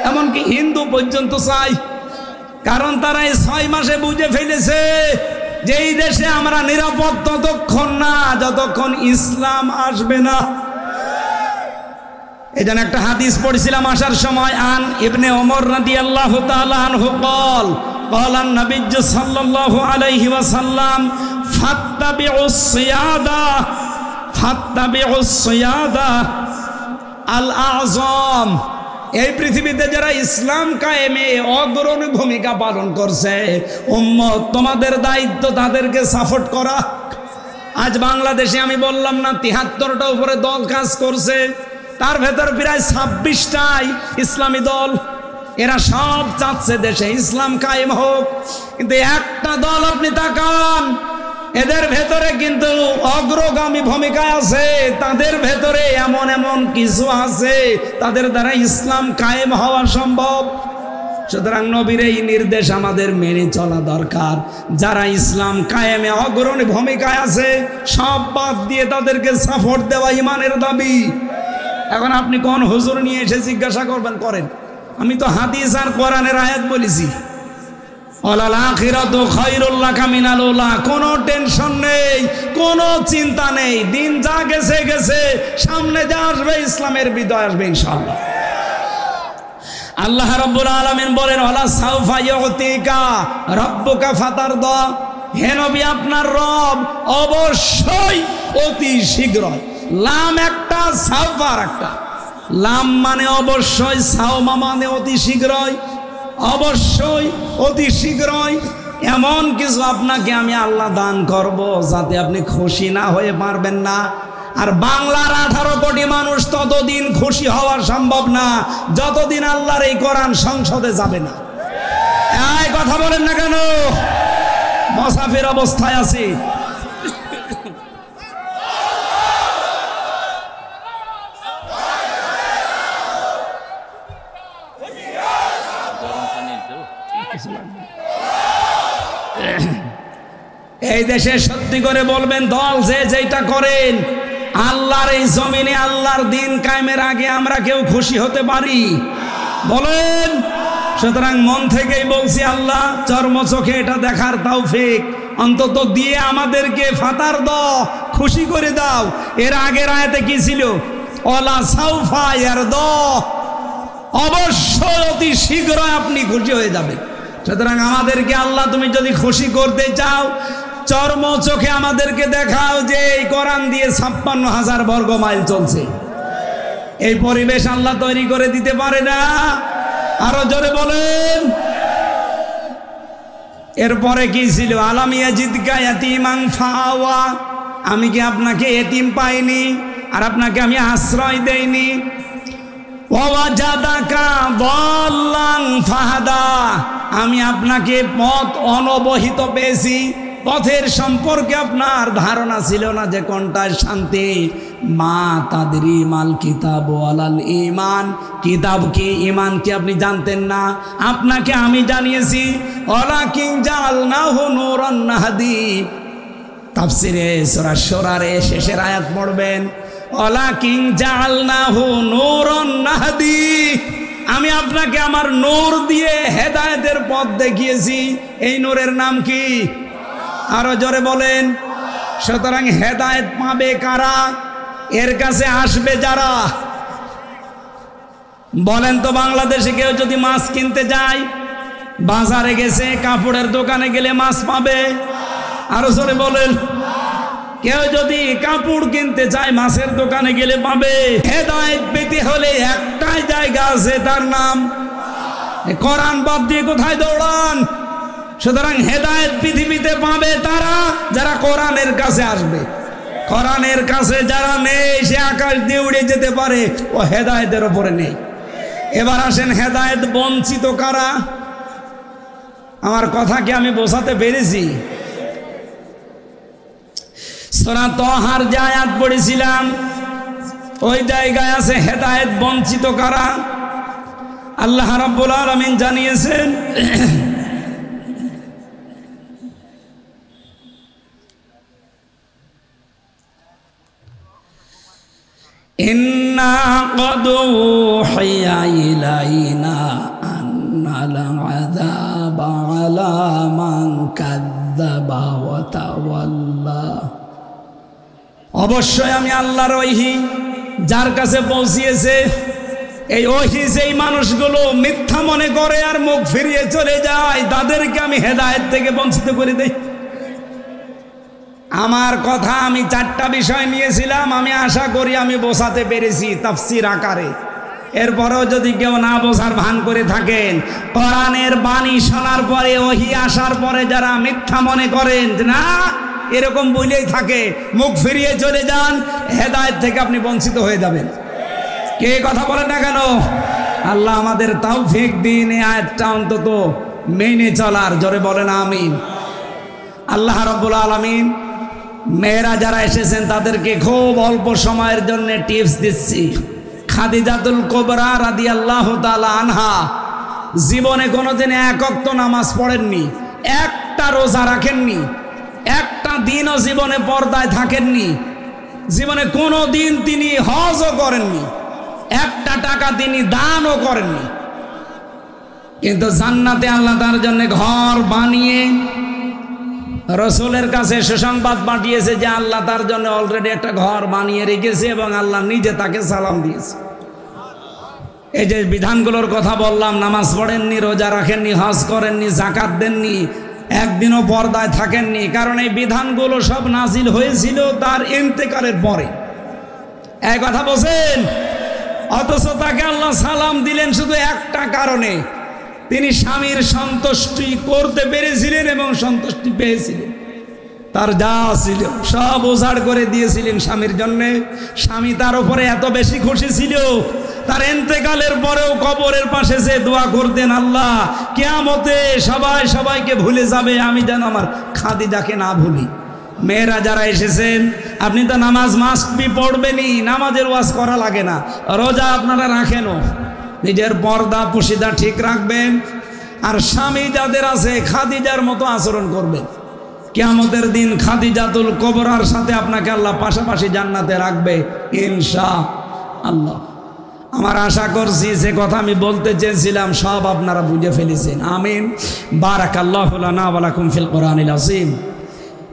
এমনকি হিন্দু পর্যন্ত চাই, কারণ তারা এই 6 মাসে বুঝে ফেলেছে যে এই দেশে আমরা নিরাপদ ততক্ষণ না যতক্ষণ ইসলাম আসবে না। এই জন্য একটা হাদিস পড়ছিলাম আসার সময়, আন ইবনে ওমর রাদিয়াল্লাহু তাআলা আনহু قال قال النبي صلى الله عليه وسلم فاتبعوا الصيادة الأعظم। এই পৃথিবীতে যারা ইসলাম কায়েমে অগ্রণী ভূমিকা পালন করছে, উম্মত তোমাদের দায়িত্ব তাদেরকে সাপোর্ট করা। আজ বাংলাদেশে আমি বললাম না 73টা উপরে দল কাজ করছে, তার ভেতর প্রায় 26টাই ইসলামী দল। এরা সব চাচ্ছে দেশে ইসলাম কায়েম হোক, কিন্তু একটা দল আপনি তাকান, এদের ভেতরে কিন্তু অগ্রগামী ভূমিকায় আছে, তাদের ভেতরে এমন এমন কিছু আছে তাদের দ্বারা ইসলাম কায়েম হওয়া সম্ভব। সুতরাং নবীর এই নির্দেশ আমাদের মেনে চলা দরকার। যারা ইসলাম কায়েমে অগ্রণী ভূমিকায় আছে সব বাদ দিয়ে তাদেরকে সাপোর্ট দেওয়া ইমানের দাবি। এখন আপনি কোন হুজুর নিয়ে এসে জিজ্ঞাসা করবেন, করেন। আমি তো হাদিস আর কোরআনের আয়াত বলেছি, ওয়ালাল আখিরাতু খায়রুল লাকা মিনাল উলা। কোনো টেনশন নেই, কোনো চিন্তা নেই, দিন যা গেছে গেছে, সামনে যা আসবে ইসলামের বিজয় আসবে ইনশাআল্লাহ। আল্লাহ রাব্বুল আলামিন বলেন, ওয়ালা সাউফা ইউতিকা রাব্বুকা ফাতারদা। হে নবী, আপনার রব অবশ্যই অতি শীঘ্রই, লাম একটা সাউফার একটা, লাম মানে অবশ্যই, সাওমা মানে অতি শীঘ্রই, অবশ্যই অতি শীঘ্রই এমন কিছু আপনাকে আমি আল্লাহ দান করব যাতে আপনি খুশি না হয়ে পারবেন না। আর বাংলার 18 কোটি মানুষ ততদিন খুশি হওয়া সম্ভব না যতদিন আল্লাহর এই কোরআন সংসদে যাবে না। এই কথা বলেন না কেন? মুসাফির অবস্থায় আছি। এই দেশে সত্যি করে বলবেন, দল যে যেটা করেন, আল্লাহর এই জমিনে আল্লাহর দিন কায়েমের আগে আমরা কেউ খুশি হতে পারি? বলেন। সুতরাং মন থেকেই বলছি, আল্লাহ চর্ম চোখে এটা দেখার তৌফিক অন্তত দিয়ে আমাদেরকে ফাতার দাও, খুশি করে দাও। এর আগের আয়াতে কি ছিল? ওয়ালা সাউফা ইয়ারদা, অবশ্যই অতি শীঘ্র আপনি খুশি হয়ে যাবেন। সুতরাং আমাদেরকে আল্লাহ তুমি যদি খুশি করতে চাও, চর্ম চোখে আমাদেরকে দেখাও যে এই কোরআন দিয়ে 56,000 বর্গ মাইল চলছে। এই পরিবেশ আল্লাহ তৈরি করে দিতে পারে না? আরো জোরে বলেন। এরপরে কি ছিল? আলাম ইয়াজিদকা ইয়াতীমান ফাআওয়া, আমি কি আপনাকে এতিম পাইনি আর আপনাকে আমি আশ্রয় দেইনি? ওয়াজাদাকা দাল্লান ফাহাদা, আমি আপনাকে পথ অনবহিত পেয়েছি, পথের সম্পর্কে আপনার ধারণা ছিল না যে কোনটায় শান্তি। মা তাদরি মাল কিতাব ওয়ালাল ঈমান, কিতাব কি ঈমান কি আপনি জানতেন না? আপনাকে আমি জানিয়েছি। ওয়ালাকিন জাআলনাহু নূরান নাহদি, তাফসিরে সূরা শুরার শেষের আয়াত পড়বেন, ওয়ালাকিন জাআলনাহু নূরান নাহদি, আমি আপনাকে আমার নূর দিয়ে হেদায়েতের পথ দেখিয়েছি। এই নূরের নাম কি? আরো জোরে বলেন। সুতরাং হেদায়েত পাবে কারা? এর কাছে আসবে যারা। বলেন তো, বাংলাদেশে কেউ যদি মাছ কিনতে যায় বাজারে গেছে, কাপড়ের দোকানে গেলে মাছ পাবে। আরো জোরে বলেন। কেউ যদি কাপড় কিনতে চায় মাছের দোকানে গেলে পাবে। হেদায়েত পেতে হলে একটাই জায়গা আছে, তার নাম কোরআন। বাদ দিয়ে কোথায় দৌড়ান? সুতরাং হেদায়েত পৃথিবীতে পাবে তারা যারা কোরআনের কাছে আসবে। কোরআনের কাছে যারা নেই, সে আকাশ দিয়ে উড়ে যেতে পারে, ও হেদায়েতের উপরে নেই। এবার আসেন, হেদায়েত বঞ্চিত কারা? আমার কথা কি আমি বোঝাতে পেরেছি? সূরা তাহার যে আয়াত পড়েছিলাম, ওই জায়গায় আছে হেদায়েত বঞ্চিত কারা। আল্লাহ রাব্বুল আলামিন জানিয়েছেন, ইন্না ক্বাদ উহিয়া ইলাইনা আন্নাল আযাবা আলা মান কাযযাবা ওয়া তাওয়াল্লা। অবশ্যই আমি আল্লাহর ওহী যার কাছে পৌঁছিয়েছে, এই ওহী যেই মানুষগুলো মিথ্যা মনে করে আর মুখ ফিরিয়ে চলে যায়, তাদেরকে আমি হেদায়েত থেকে বঞ্চিত করে দেই। আমার কথা আমি 4টা বিষয় নিয়েছিলাম, আমি আশা করি আমি বোঝাতে পেরেছি তাফসীর আকারে। এরপরেও যদি কেউ না বোঝার ভান করে থাকেন, কোরআনের বাণী শোনার পরে, ওহী আসার পরে যারা মিথ্যা মনে করেন যে না এরকম বলেই থাকে, মুখ ফিরিয়ে চলে যান, হেদায়েত থেকে আপনি বঞ্চিত হয়ে যাবেন। কে কথা বলেন না কেন? আল্লাহ আমাদের তৌফিক দিন এই আয়াতটা অন্তত মেনে চলার। জোরে বলেন আমিন। আল্লাহ রাব্বুল আলামিন মেয়েরা যারা এসেছেন তাদেরকে খুব অল্প সময়ের জন্য টিপস দিচ্ছি। খাদিজাতুল কুবরা রাদিয়াল্লাহু তাআলা আনহা জীবনে কোনোদিন এক ওয়াক্ত নামাজ পড়েননি, একটা রোজা রাখেননি, একটা দিনও জীবনে পর্দায় থাকেননি, জীবনে কোনো দিন তিনি হজও করেননি, একটা টাকা তিনি দানও করেননি। কিন্তু জান্নাতে আল্লাহ তার জন্য ঘর বানিয়ে রাসূলের কাছে সুসংবাদ পাঠিয়েছে যে আল্লাহ তার জন্য অলরেডি একটা ঘর বানিয়ে রেখেছে এবং আল্লাহ নিজে তাকে সালাম দিয়েছে। এই যে বিধানগুলোর কথা বললাম, নামাজ পড়েননি, রোজা রাখেননি, হজ করেননি, যাকাত দেননি, একদিনও পর্দায় থাকেননি, কারণ এই বিধানগুলো সব নাজিল হয়েছিল তার ইন্তেকালের পরে। এই কথা বলছেন। অথচ তাকে আল্লাহ সালাম দিলেন শুধু একটা কারণে, তিনি স্বামীর সন্তুষ্টি করতে পেরেছিলেন এবং সন্তুষ্টি পেয়েছিলেন। তার যা ছিল সব উজাড় করে দিয়েছিলেন স্বামীর জন্যে। স্বামী তার উপরে এত বেশি খুশি ছিল, তার ইন্তেকালের পরেও কবরের পাশে যে দোয়া করতেন, আল্লাহ কিয়ামতে সবাই সবাইকে ভুলে যাবে, আমি যেন আমার খাদিজাকে না ভুলি। মেয়েরা যারা এসেছেন, আপনি তো নামাজ মাস্ট বি পড়বেনই, নামাজের ওয়াজ করা লাগে না, রোজা আপনারা রাখেনও, নিজের পর্দা পুশিদা ঠিক রাখবেন। আর স্বামী যাদের আছে খাদিজার মতো আচরণ করবেন। কিয়ামতের দিন খাদিজাতুল কুবরার সাথে আপনাকে আল্লাহ পাশাপাশি জান্নাতে রাখবে ইনশাআল্লাহ। আমার আশা করছি যে কথা আমি বলতে চেয়েছিলাম সব আপনারা বুঝে ফেলেছেন। আমিন। বারাকাল্লাহু লানা ওয়া লাকুম ফিল কোরআনিল আযীম।